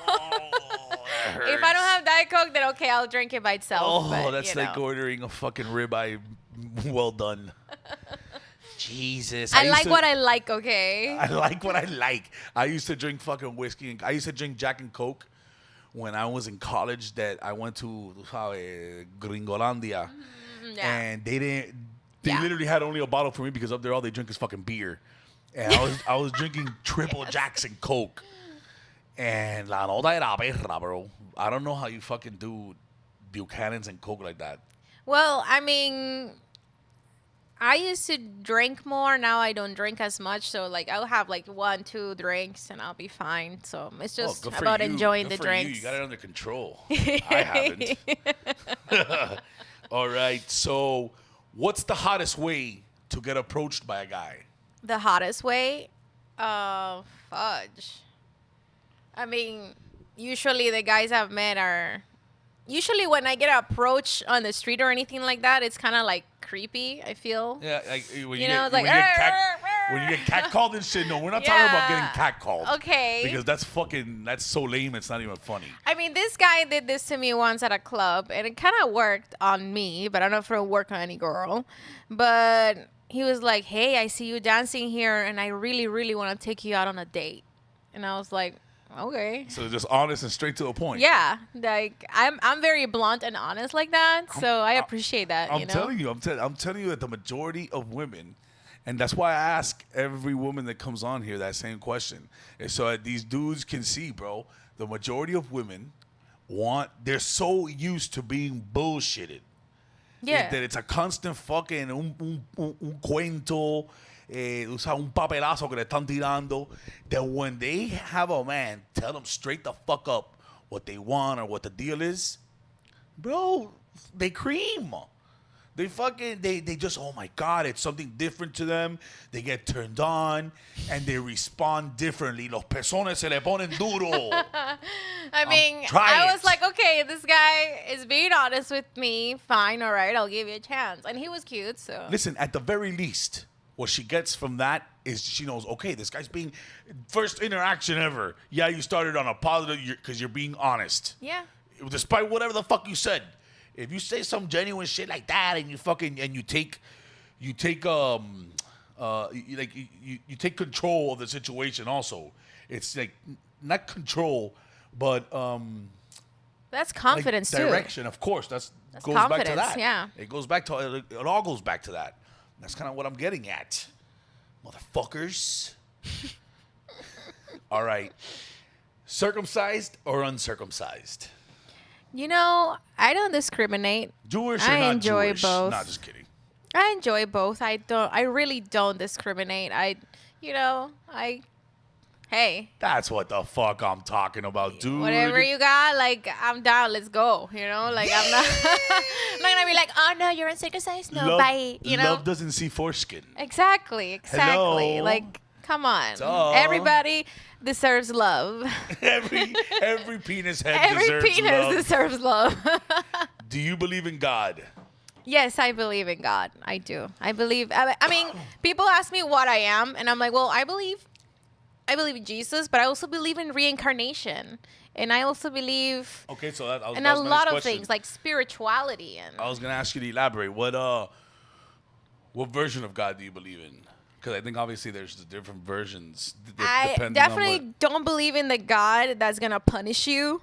If I don't have Diet Coke, then okay, I'll drink it by itself. Oh, but, that's like ordering a fucking ribeye. Well done. Jesus. I like what I like, okay? I like what I like. I used to drink fucking whiskey. I used to drink Jack and Coke when I was in college that I went to Gringolandia, and they literally had only a bottle for me because up there all they drink is fucking beer, and I was drinking triple Jacks and Coke, and la nota era perra, bro. I don't know how you fucking do Buchanan's and Coke like that. Well, I mean, I used to drink more. Now I don't drink as much. So, like, I'll have, like, 1-2 drinks and I'll be fine. So, it's just about enjoying the drinks. You got it under control. I haven't. All right. So, what's the hottest way to get approached by a guy? The hottest way? Fudge. I mean, usually the guys I've met are... Usually when I get approached on the street or anything like that, it's kind of like creepy, I feel. Yeah, like when you know, get, like, when you get catcalled and shit. No, we're not talking about getting catcalled. Okay. Because that's so lame, it's not even funny. I mean, this guy did this to me once at a club, and it kind of worked on me, but I don't know if it'll work on any girl. But he was like, hey, I see you dancing here, and I really, really want to take you out on a date. And I was like... Okay. So just honest and straight to the point. Yeah, like I'm very blunt and honest like that, so I appreciate that. I'm telling you that the majority of women, and that's why I ask every woman that comes on here that same question, is so that these dudes can see, bro. The majority of women they're so used to being bullshitted. Yeah. That it's a constant fucking un cuento. Un papelazo que le están tirando, that when they have a man tell them straight the fuck up what they want or what the deal is, bro, they cream. They just, oh my God, it's something different to them. They get turned on and they respond differently. Los pezones se le ponen duro. I mean, I was like, okay, this guy is being honest with me. Fine, all right, I'll give you a chance. And he was cute, so. Listen, at the very least, what she gets from that is she knows, okay, this guy's being first interaction ever. Yeah, you started on a positive because you're being honest. Yeah. Despite whatever the fuck you said. If you say some genuine shit like that and you take control of the situation also. It's like not control, but that's confidence like direction, too. of course. That's goes confidence, back to that. Yeah. It all goes back to that. That's kind of what I'm getting at. Motherfuckers. All right. Circumcised or uncircumcised? You know, I don't discriminate. Jewish or I not enjoy Jewish? both. Nah, just kidding. I enjoy both. I really don't discriminate. Hey. That's what the fuck I'm talking about, dude. Whatever you got, like, I'm down. Let's go. You know, like, I'm not, I'm not gonna be like, oh no, you're uncircumcised. No, bye. You know, love doesn't see foreskin. Exactly. Hello? Like, come on. Duh. Everybody deserves love. Every penis head Every deserves penis love. deserves love. Do you believe in God? Yes, I believe in God. I do. I mean, people ask me what I am, and I'm like, well, I believe in Jesus, but I also believe in reincarnation, and I also believe in a lot of things like spirituality. And I was gonna ask you to elaborate. What version of God do you believe in? Because I think obviously there's the different versions. I definitely don't believe in the God that's gonna punish you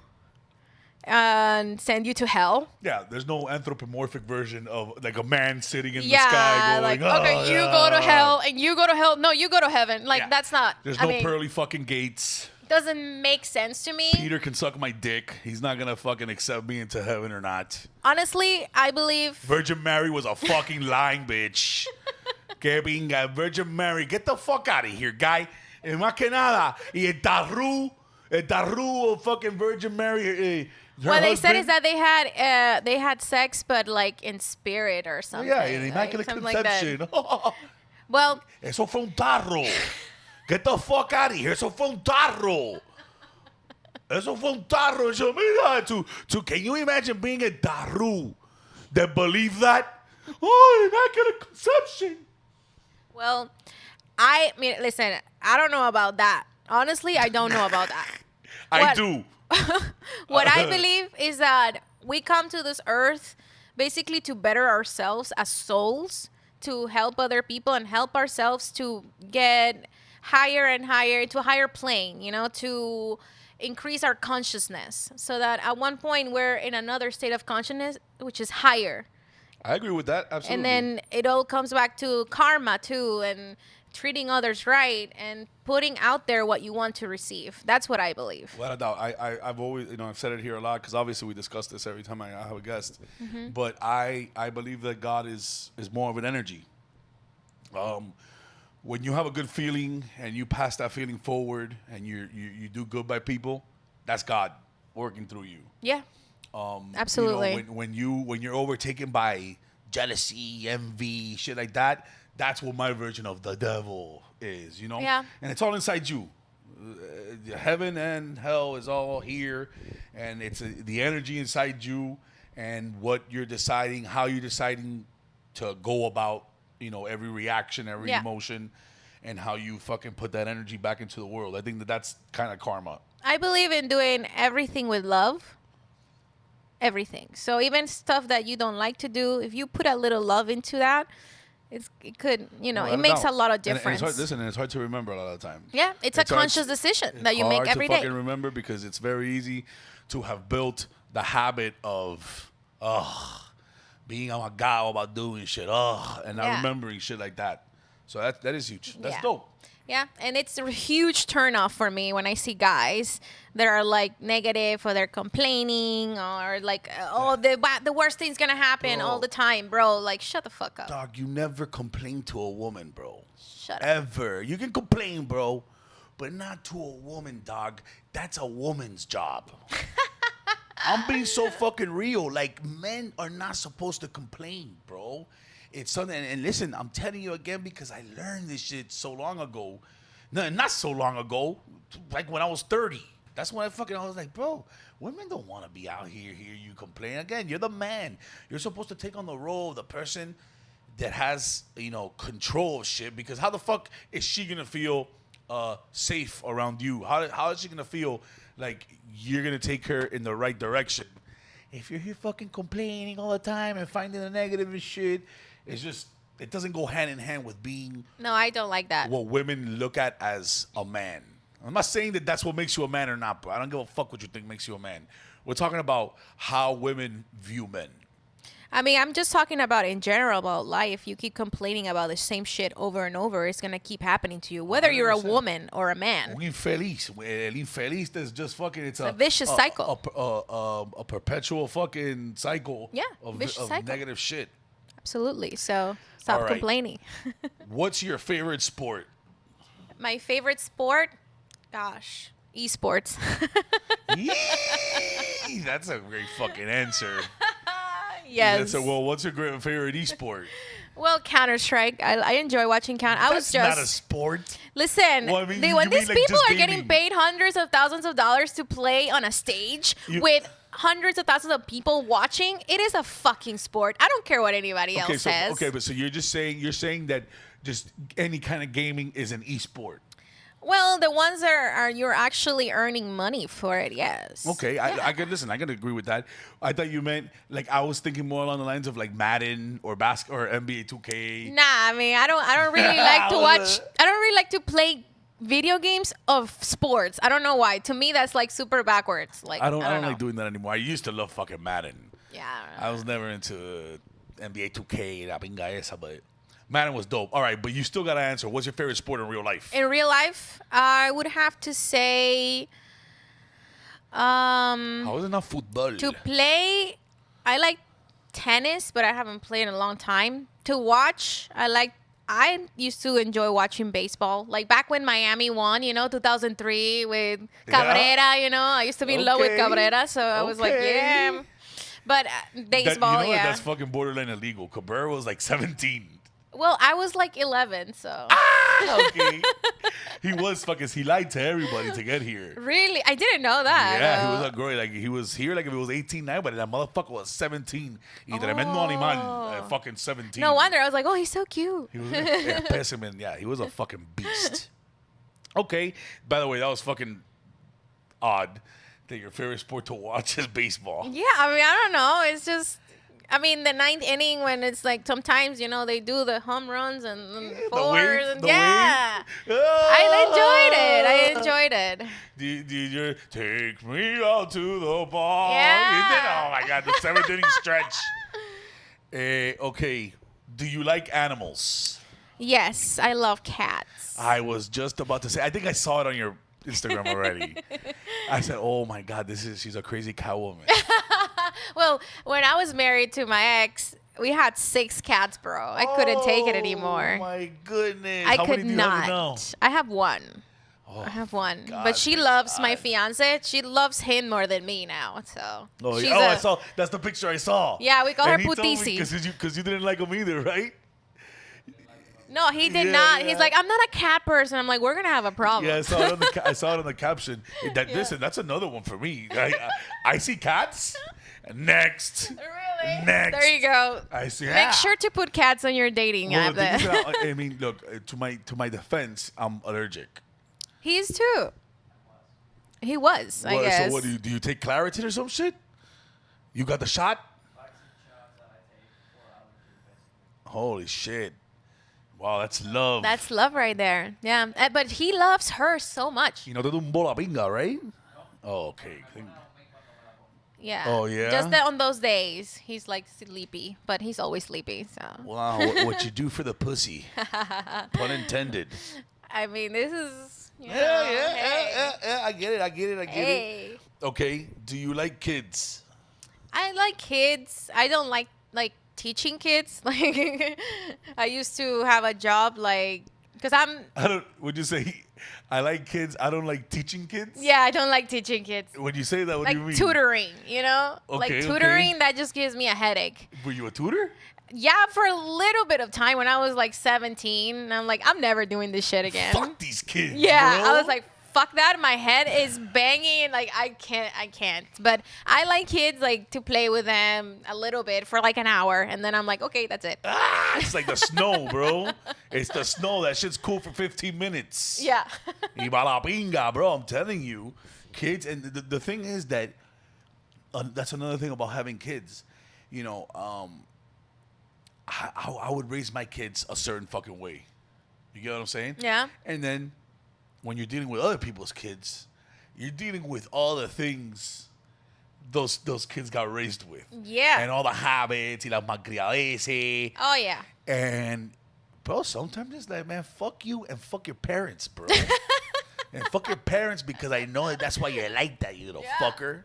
and send you to hell. Yeah, there's no anthropomorphic version of like a man sitting in the sky going, like, okay, you go to hell and you go to hell. No, you go to heaven. Like, that's not. There's no pearly fucking gates. Doesn't make sense to me. Peter can suck my dick. He's not gonna fucking accept me into heaven or not. Honestly, I believe Virgin Mary was a fucking lying bitch. Que pinga, Virgin Mary, get the fuck out of here, guy. And más que nada, y el tarru of fucking Virgin Mary. What they said is that they had sex, but like in spirit or something. Yeah, in Immaculate Conception. Like well, eso fue un tarro. Get the fuck out of here. Eso fue un tarro. Eso fue un tarro. Eso, mira, can you imagine being a tarru that believe that? Oh, Immaculate Conception. Well, I mean, listen, I don't know about that. Honestly, I don't know about that. I do. What I believe is that we come to this earth basically to better ourselves as souls, to help other people and help ourselves to get higher and higher, to a higher plane, you know, to increase our consciousness so that at one point we're in another state of consciousness, which is higher. I agree with that. Absolutely. And then it all comes back to karma too, and treating others right and putting out there what you want to receive. That's what I believe. Without a doubt. I've always, I've said it here a lot because obviously we discuss this every time I have a guest. But I believe that God is more of an energy. When you have a good feeling and you pass that feeling forward and you do good by people, that's God working through you. Yeah. Absolutely. When you're overtaken by jealousy, envy, shit like that, that's what my version of the devil is, Yeah. And it's all inside you. Heaven and hell is all here, and it's the energy inside you and what you're deciding, how you're deciding to go about, every reaction, every emotion, and how you fucking put that energy back into the world. I think that's kind of karma. I believe in doing everything with love. Everything. So even stuff that you don't like to do, if you put a little love into that, it could, it makes a lot of difference. And it's hard to remember a lot of the time. Yeah, it's a conscious decision that you make every day. It's hard to fucking remember because it's very easy to have built the habit of, being a guy about doing shit, and not remembering shit like that. So that is huge. That's dope. Yeah, and it's a huge turnoff for me when I see guys that are like negative or they're complaining or like, the worst thing's gonna happen all the time, bro. Like, shut the fuck up. Dog, you never complain to a woman, bro. Shut up. Ever. You can complain, bro, but not to a woman, dog. That's a woman's job. I'm being so fucking real. Like, men are not supposed to complain, bro. It's something, and listen, I'm telling you again because I learned this shit so long ago. No, not so long ago, like when I was 30. That's when I was like, bro, women don't want to be out here you complain. Again, you're the man. You're supposed to take on the role of the person that has, control of shit, because how the fuck is she going to feel safe around you? How is she going to feel like you're going to take her in the right direction? If you're here fucking complaining all the time and finding the negative and shit, it's just, it doesn't go hand in hand with being... No, I don't like that. ...what women look at as a man. I'm not saying that that's what makes you a man or not, bro. I don't give a fuck what you think makes you a man. We're talking about how women view men. I mean, I'm just talking about in general about life. You keep complaining about the same shit over and over, it's going to keep happening to you, whether you're a woman or a man. Un infeliz. El infeliz is just fucking... It's a vicious cycle. A perpetual fucking cycle of negative shit. Absolutely. So stop complaining. What's your favorite sport? My favorite sport? Gosh, esports. Yee! That's a great fucking answer. Yes. What's your favorite esport? Well, Counter-Strike. I enjoy watching Counter. That's not a sport. Listen, when these people are getting paid hundreds of thousands of dollars to play on a stage with hundreds of thousands of people watching, it is a fucking sport. I don't care what anybody else says. Okay, but so you're saying that just any kind of gaming is an esport. Well, the ones that are you're actually earning money for it, yes. Okay, yeah. I can agree with that. I thought you meant, like, I was thinking more along the lines of like Madden or NBA 2K. Nah, I mean, I don't really like to watch. I don't really like to play video games of sports. I don't know why. To me, that's like super backwards. Like I don't like doing that anymore. I used to love fucking Madden. Yeah. I was never into NBA 2K, la pinga esa, but Madden was dope. All right, but you still got to answer. What's your favorite sport in real life? In real life, I would have to say... How is it not football? To play, I like tennis, but I haven't played in a long time. To watch, I used to enjoy watching baseball. Like back when Miami won, 2003 with Cabrera, I used to be in love with Cabrera, so I was like, yeah. But baseball, that's fucking borderline illegal. Cabrera was like 17. Well, I was like 11, so. Okay. He lied to everybody to get here. Really? I didn't know that. Yeah, he was a girl. Like, he was here like if it was 18 now, but that motherfucker was 17. Y tremendo animal. Fucking 17. No wonder. I was like, oh, he's so cute. He was specimen. Yeah, he was a fucking beast. Okay. By the way, that was fucking odd that your favorite sport to watch is baseball. Yeah, I mean, I don't know. It's just... I mean, the ninth inning when it's like sometimes they do the home runs and fours and yeah. I enjoyed it. Did you take me out to the bar? Yeah. Oh my God, the 7th inning stretch. Okay, do you like animals? Yes, I love cats. I was just about to say. I think I saw it on your Instagram already. I said, "Oh my God, she's a crazy cat woman." Well, when I was married to my ex, we had 6 cats, bro. I couldn't take it anymore. Oh my goodness! I How could many do you not. have now? I have one. Oh, I have one. God, But she thank loves my God. fiance. She loves him more than me now. So Oh, she's I saw. That's the picture I saw. Yeah, we call her And he told me Putisi. because you didn't like him either, right? No, he did Yeah, not. yeah. He's like, I'm not a cat person. I'm like, we're gonna have a problem. Yeah, I saw it on the I saw it on the caption. Listen, that's another one for me. I see cats. Next. Really? Next. There you go. I see. Make sure to put cats on your dating Well, app. the thing is Then. that, I mean, look. To my defense, I'm allergic. He is too. He was, I guess. So what do you take Claritin or some shit? You got the shot? Holy shit! Wow, that's love. That's love right there. Yeah, but he loves her so much. You know, they do un bola pinga, right? Oh, okay. Yeah. Oh, yeah? Just that on those days, he's like sleepy, but he's always sleepy. So. Wow, what you do for the pussy? Pun intended. I mean, this is. You know, Yeah. I get it. Hey. Okay. Do you like kids? I like kids. I don't like teaching kids. Like I used to have a job because Would you say I like kids? I don't like teaching kids. yeah, I don't like teaching kids. When you say that, what do you Like mean? tutoring, like Okay, tutoring that just gives me a headache. Were you a tutor? Yeah, for a little bit of time when I was like 17, and I'm like, I'm never doing this shit again. Fuck these kids. Yeah, bro. I was like, fuck that. My head is banging. Like, I can't. But I like kids, like, to play with them a little bit for like an hour. And then I'm like, okay, that's it. It's like the snow, bro. It's the snow. That shit's cool for 15 minutes. Yeah. Y va la pinga, bro. I'm telling you. Kids. And the thing is that that's another thing about having kids. You know, I would raise my kids a certain fucking way. You get what I'm saying? Yeah. And then when you're dealing with other people's kids, you're dealing with all the things those kids got raised with. Yeah. And all the habits, y las malcriadeces. Oh, yeah. And, bro, sometimes it's like, man, fuck you and fuck your parents, bro. And fuck your parents because I know that's why you're like that, you little fucker.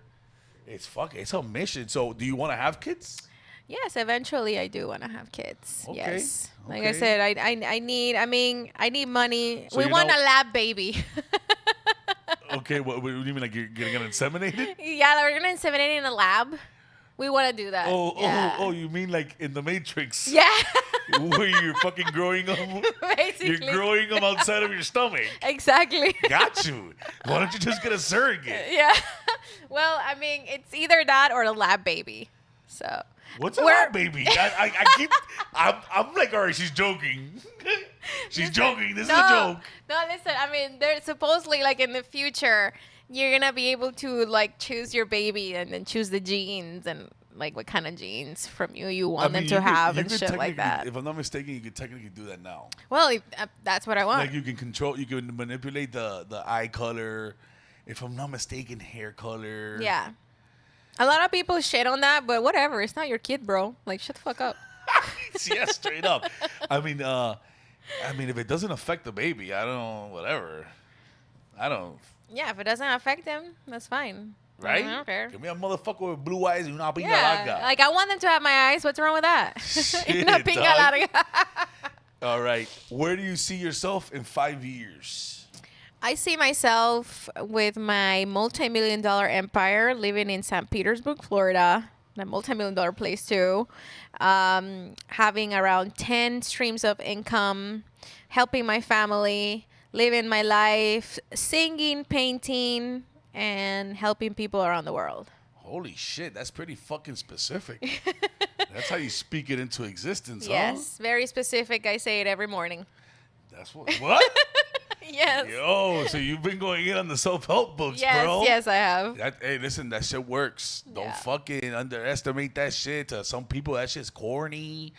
It's a mission. So, do you want to have kids? Yes, eventually I do want to have kids. Okay, Yes. Like I okay. said, I need money. So we you're want not- a lab baby. Okay, what do you mean, like you're getting inseminated? Yeah, we're going to inseminate in a lab. We want to do that. Oh, you mean like in the Matrix? Yeah. Where you're fucking growing them? Basically. You're growing them outside of your stomach. Exactly. Got you. Why don't you just get a surrogate? Yeah. Well, I mean, it's either that or a lab baby. So. What's a We're- lab baby? I keep. I'm like, all right, she's joking. She's joking. This is a joke. No, listen. I mean, there's supposedly like in the future, you're gonna be able to like choose your baby and then choose the genes and like what kind of genes from you want them to have and shit like that. If I'm not mistaken, you could technically do that now. Well, that's what I want. Like you can manipulate the eye color. If I'm not mistaken, hair color. Yeah. A lot of people shit on that, but whatever. It's not your kid, bro. Like, shut the fuck up. Yeah, straight up. I mean, if it doesn't affect the baby, I don't. Whatever. I don't. Yeah, if it doesn't affect them, that's fine. Right? I don't care. Give me a motherfucker with blue eyes and una pinga Yeah, larga. like I want them to have my eyes. What's wrong with that? Shit, Una pinga dog. larga. All right. Where do you see yourself in 5 years? I see myself with my multi-million-dollar empire living in St. Petersburg, Florida. A multi-million-dollar place too. Having around 10 streams of income, helping my family, living my life, singing, painting, and helping people around the world. Holy shit, that's pretty fucking specific. That's how you speak it into existence, huh? Yes, very specific. I say it every morning. That's what? Yes. Yo, so you've been going in on the self-help books, Yes, bro. yes, I have. Hey, listen, that shit works. Yeah. Don't fucking underestimate that shit. To some people, that shit's corny.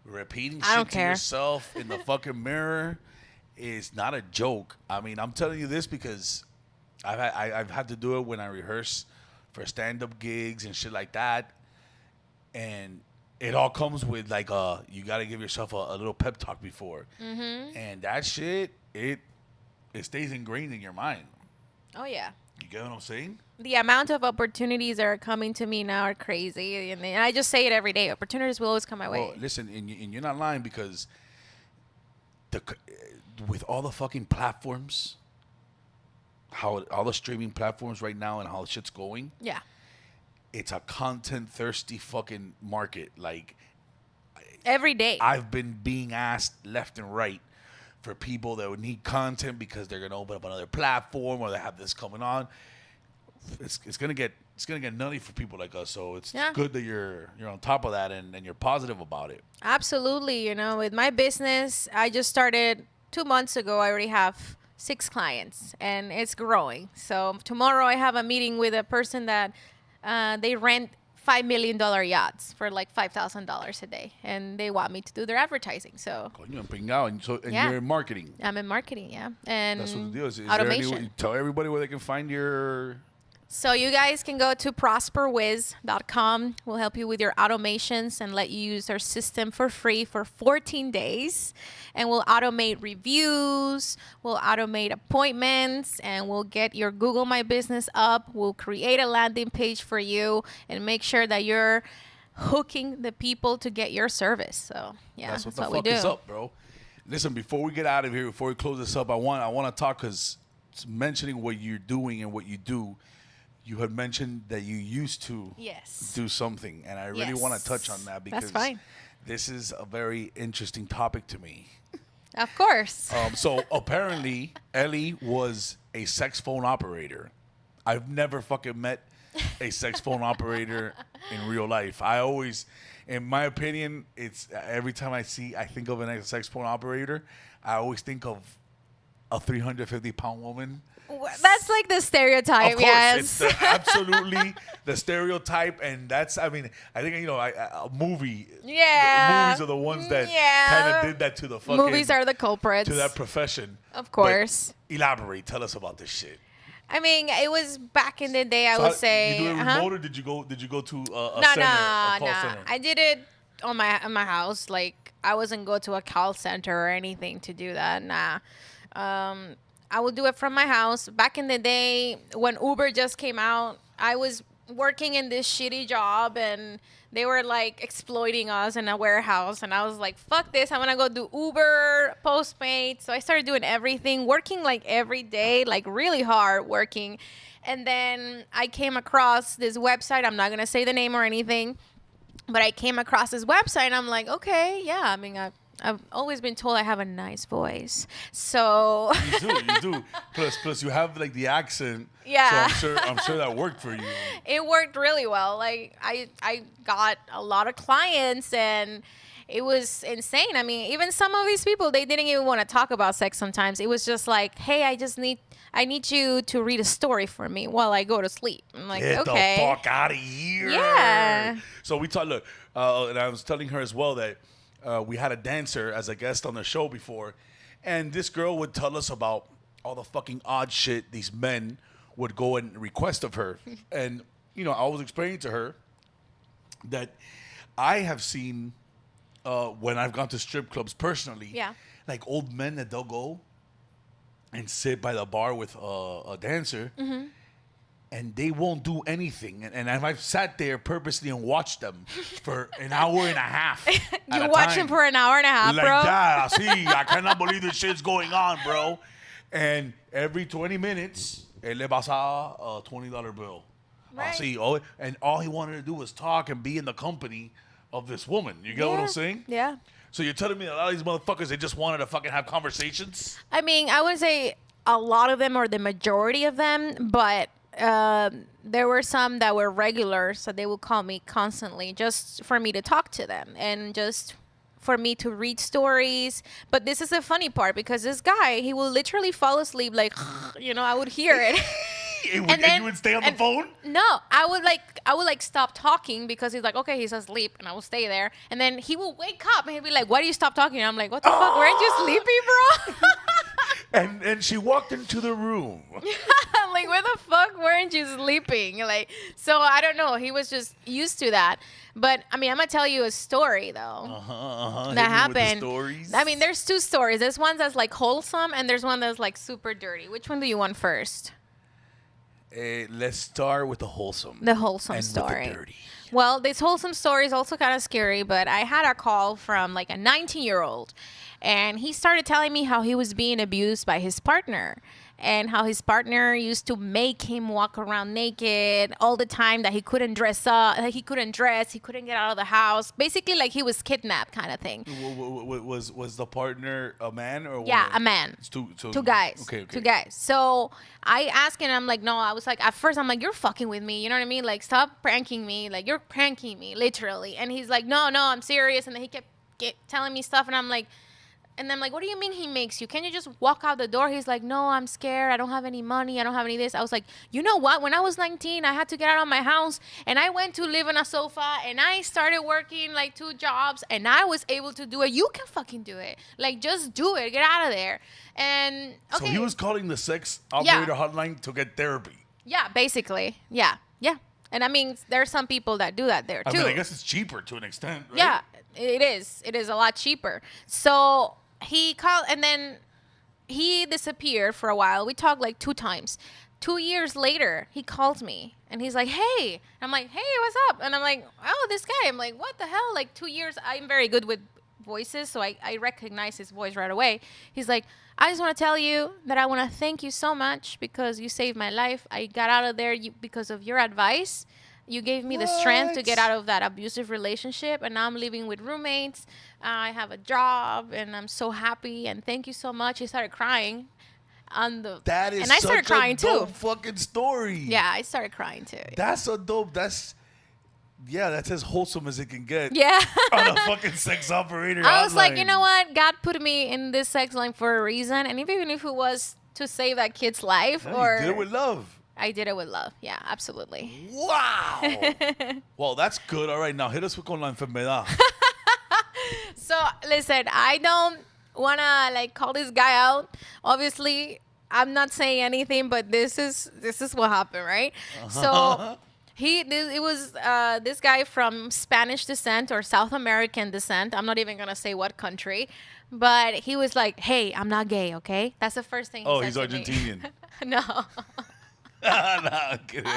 Repeating I don't shit to care. yourself in the fucking mirror is not a joke. I mean, I'm telling you this because I've had to do it when I rehearse for stand-up gigs and shit like that. And it all comes with like you got to give yourself a little pep talk before. Mm-hmm. And that shit, it stays ingrained in your mind. Oh, yeah. You get what I'm saying? The amount of opportunities that are coming to me now are crazy. And I just say it every day. Opportunities will always come my way. Well, listen, and you're not lying because with all the fucking platforms, all the streaming platforms right now and how shit's going, Yeah. it's a content thirsty fucking market. Like Every day. I've been being asked left and right for people that would need content because they're gonna open up another platform or they have this coming on. It's gonna get nutty for people like us. So it's good that you're on top of that and you're positive about it. Absolutely. You know, with my business, I just started 2 months ago. I already have 6 clients and it's growing. So tomorrow I have a meeting with a person that they rent $5 million yachts for like $5,000 a day, and they want me to do their advertising. So Coño, empingado. And you're in marketing. I'm in marketing, yeah, and That's what the deal is. automation. Tell everybody where they can find your. So you guys can go to prosperwiz.com. We'll help you with your automations and let you use our system for free for 14 days. And we'll automate reviews, we'll automate appointments, and we'll get your Google My Business up. We'll create a landing page for you and make sure that you're hooking the people to get your service. So yeah, That's what the we fuck do. is up, bro. Listen, before we get out of here, before we close this up, I want to talk because mentioning what you're doing and what you do. You had mentioned that you used to do something, and I really want to touch on that because this is a very interesting topic to me. Of course. So apparently, Ellie was a sex phone operator. I've never fucking met a sex phone operator in real life. I always, in my opinion, it's every time I think of a sex phone operator, I always think of a 350-pound woman. That's like the stereotype, of course, yes. it's absolutely the stereotype, and that's, I think, a movie. Yeah. Movies are the ones that kind of did that to the fucking. Movies are the culprits. To that profession. Of course. But elaborate. Tell us about this shit. I mean, it was back in the day, I would say. You do it remote, or did you go to a call center? I did it on my house. Like, I wasn't go to a call center or anything to do that. Nah. I would do it from my house. Back in the day, when Uber just came out, I was working in this shitty job, and they were, like, exploiting us in a warehouse. And I was like, fuck this. I'm going to go do Uber, Postmates. So I started doing everything, working, like, every day, like, really hard working. And then I came across this website. I'm not going to say the name or anything. But I came across this website, and I'm like, okay, yeah. I mean, I've always been told I have a nice voice. So you do. Plus you have like the accent. Yeah. So I'm sure that worked for you. It worked really well. Like I got a lot of clients, and it was insane. I mean, even some of these people, they didn't even want to talk about sex sometimes. It was just like, hey, I need you to read a story for me while I go to sleep. I'm like, Get okay. the fuck out of here. Yeah. So we talked, look, and I was telling her as well that we had a dancer as a guest on the show before, and this girl would tell us about all the fucking odd shit these men would go and request of her. And, I was explaining to her that I have seen, when I've gone to strip clubs personally, like old men that they'll go and sit by the bar with a dancer, and they won't do anything. And I've sat there purposely and watched them for an hour and a half. You watch them for an hour and a half, like bro? Like that. I cannot believe this shit's going on, bro. And every 20 minutes, él le pasaba a $20 bill. Right. And all he wanted to do was talk and be in the company of this woman. You get what I'm saying? Yeah. So you're telling me that a lot of these motherfuckers, they just wanted to fucking have conversations? I mean, I would say a lot of them, or the majority of them, but there were some that were regular, so they would call me constantly just for me to talk to them and just for me to read stories. But this is the funny part because this guy, he will literally fall asleep like, I would hear it. And you would stay on the phone? No, I would like stop talking because he's like, okay, he's asleep, and I will stay there. And then he will wake up and he'll be like, why do you stop talking? And I'm like, what the fuck? Weren't you sleepy, bro? And she walked into the room. I'm like, where the fuck weren't you sleeping? Like, so I don't know. He was just used to that. But I mean, I'm gonna tell you a story though. That happened. Stories. I mean, there's two stories. There's one that's like wholesome, and there's one that's like super dirty. Which one do you want first? Let's start with the wholesome. The wholesome and story. With the dirty. Well, this wholesome story is also kind of scary, but I had a call from like a 19-year-old, and he started telling me how he was being abused by his partner, and how his partner used to make him walk around naked all the time, that he couldn't dress up, he couldn't get out of the house. Basically, like he was kidnapped kind of thing. Was the partner a man or Yeah, woman? a man. It's two guys. Okay. Two guys. So I asked him, I'm like, no, I was like, at first I'm like, you're fucking with me. You know what I mean? Like, stop pranking me. Like, you're pranking me, literally. And he's like, no, I'm serious. And then he kept telling me stuff. And I'm like, what do you mean he makes you? Can you just walk out the door? He's like, no, I'm scared. I don't have any money. I don't have any this. I was like, you know what? When I was 19, I had to get out of my house, and I went to live on a sofa, and I started working like 2 jobs, and I was able to do it. You can fucking do it. Like, just do it. Get out of there. And okay. So he was calling the sex operator hotline to get therapy. Yeah, basically. Yeah. And I mean, there are some people that do that there too. I mean, I guess it's cheaper to an extent, right? Yeah, it is. It is a lot cheaper. So he called, and then he disappeared for a while. We talked like 2 times. 2 years later, he calls me, and he's like, hey. I'm like, hey, what's up? And I'm like, oh, this guy. I'm like, what the hell? Like 2 years. I'm very good with voices, so I recognize his voice right away. He's like, I just want to tell you that I want to thank you so much because you saved my life. I got out of there because of your advice. You gave me the strength to get out of that abusive relationship, and now I'm living with roommates. I have a job, and I'm so happy, and thank you so much. He started crying That is and I started crying dope too. fucking story. Yeah, I started crying too. That's so dope. That's as wholesome as it can get. Yeah. On a fucking sex operator. I was like, hotline. you know what? God put me in this sex line for a reason, and even if it was to save that kid's life, Yeah, or you did it with love. I did it with love. Yeah, absolutely. Wow. Well, that's good. All right, now hit us with con la enfermedad. So listen, I don't wanna like call this guy out. Obviously, I'm not saying anything, but this is what happened, right? So it was this guy from Spanish descent or South American descent. I'm not even gonna say what country, but he was like, "Hey, I'm not gay, okay?" That's the first thing. Oh, he said he's to me. Argentinian. No. No, I'm kidding. No.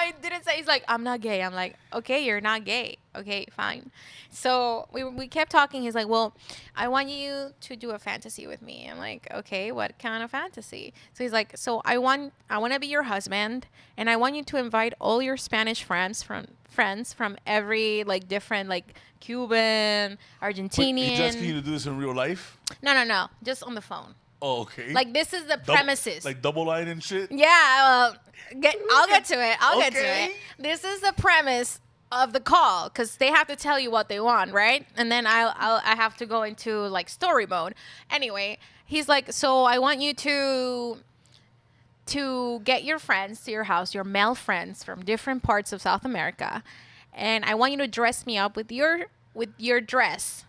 He didn't say. He's like, I'm not gay. I'm like, okay, you're not gay. Okay, fine. So we kept talking. He's like, well, I want you to do a fantasy with me. I'm like, okay, what kind of fantasy? So he's like, so I want to be your husband, and I want you to invite all your Spanish friends from every like different like Cuban, Argentinian. Wait, he's asking you to do this in real life? No, just on the phone. Oh, okay. Like this is the premises. Like double line and shit? Yeah, I'll get to it. I'll get to Okay. it. This is the premise of the call because they have to tell you what they want, right? And then I have to go into like story mode. Anyway, he's like, so I want you to get your friends to your house, your male friends from different parts of South America, and I want you to dress me up with your dress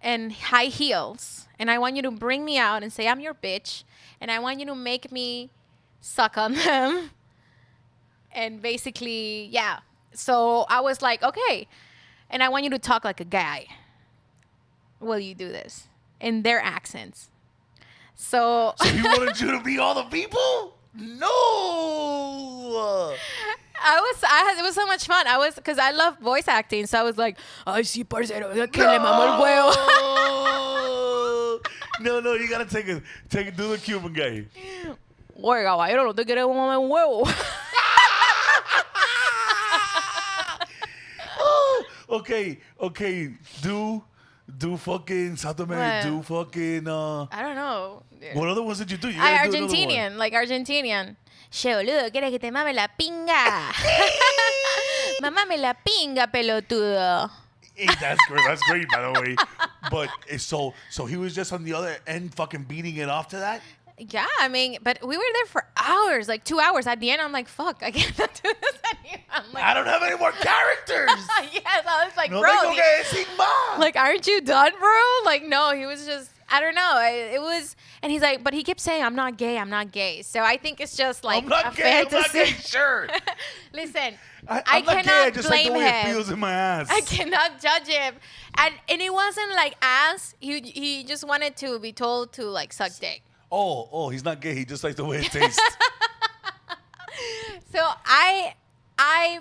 and high heels. And I want you to bring me out and say I'm your bitch. And I want you to make me suck on them. And basically, yeah. So I was like, okay. And I want you to talk like a guy. Will you do this? In their accents. So he wanted you to be all the people? No. it was so much fun. Because I love voice acting. So I was like, ay, sí, parcero, que le mamo el huevo. No, you gotta take it, do the Cuban guy. Oye, caballero, no te queremos mamar un huevo. Okay, do fucking South America, do fucking I don't know. What other ones did you do? You gotta do another one. Like Argentinian. Che, boludo, ¿quieres que te mame la pinga? Mamame la pinga, pelotudo. Hey, that's great. That's great, by the way. But so he was just on the other end, fucking beating it off to that. Yeah, I mean, but we were there for hours, like 2 hours. At the end, I'm like, fuck, I can't do this anymore. I'm like, I don't have any more characters. yes, I was like, No bro, tengo que decir más. like, aren't you done, bro? Like, no, he was just, I don't know. It was, and he's like, but he kept saying, I'm not gay, I'm not gay. So I think it's just like I'm not a gay. I'm fantasy. not gay. Sure. Listen, I'm I not gay. I cannot just like the blame way it him. feels in my ass. I cannot judge him. And it wasn't like ass. He just wanted to be told to like suck dick. Oh, he's not gay. He just likes the way it tastes. So I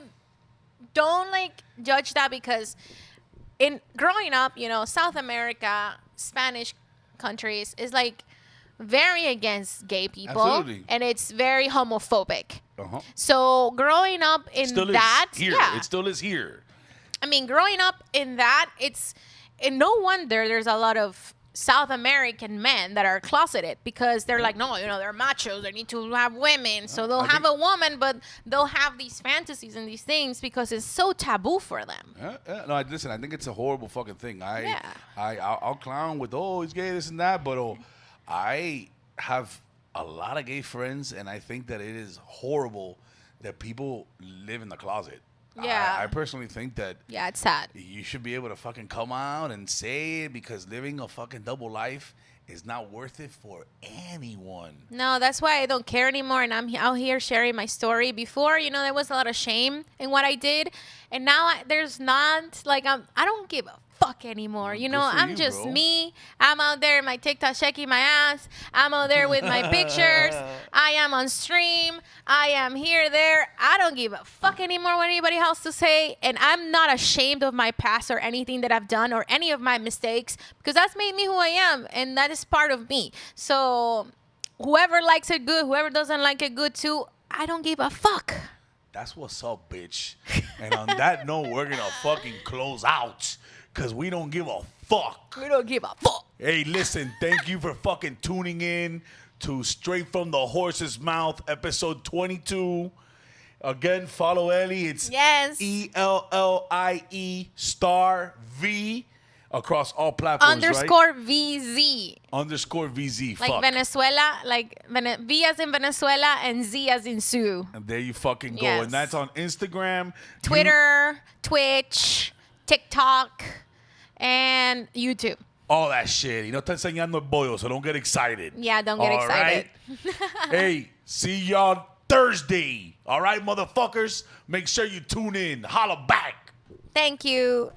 don't like judge that because in growing up, you know, South America, Spanish countries is like very against gay people. Absolutely. And it's very homophobic. Uh-huh. So growing up in Still that, is here. yeah. It still is here. I mean, growing up in that, and no wonder there's a lot of South American men that are closeted because they're like, no, you know, they're machos. They need to have women. So they'll have a woman, but they'll have these fantasies and these things because it's so taboo for them. No, listen, I think it's a horrible fucking thing. Yeah. I'll clown with, he's gay, this and that, but I have a lot of gay friends, and I think that it is horrible that people live in the closet. Yeah. I personally think that Yeah, it's sad. you should be able to fucking come out and say it because living a fucking double life is not worth it for anyone. No, that's why I don't care anymore, and I'm out here sharing my story. Before, you know, there was a lot of shame in what I did, and now there's not. Like, I don't give a fuck anymore. You Good know, for I'm you, just bro. me. I'm out there in my TikTok shaking my ass. I'm out there with my pictures. I am on stream. I am here, there. I don't give a fuck anymore what anybody else to say, and I'm not ashamed of my past or anything that I've done or any of my mistakes because that's made me who I am, and that is part of me. So whoever likes it good, whoever doesn't like it good too, I don't give a fuck. That's what's up, bitch. And on that note, we're gonna fucking close out because we don't give a fuck. We don't give a fuck. Hey, listen, thank you for fucking tuning in to Straight from the Horse's Mouth, episode 22. Again, follow Ellie. It's Yes. ELLIE star V across all platforms, Underscore VZ. right? Underscore VZ. Like Fuck. Venezuela, like V as in Venezuela and Z as in Sue. And there you fucking go. Yes. And that's on Instagram, Twitter, Twitch, TikTok, and YouTube. all that shit. Y no está enseñando el bollo, so don't get excited. Yeah, don't get All excited. right? Hey, see y'all Thursday. All right, motherfuckers? Make sure you tune in. Holla back. Thank you.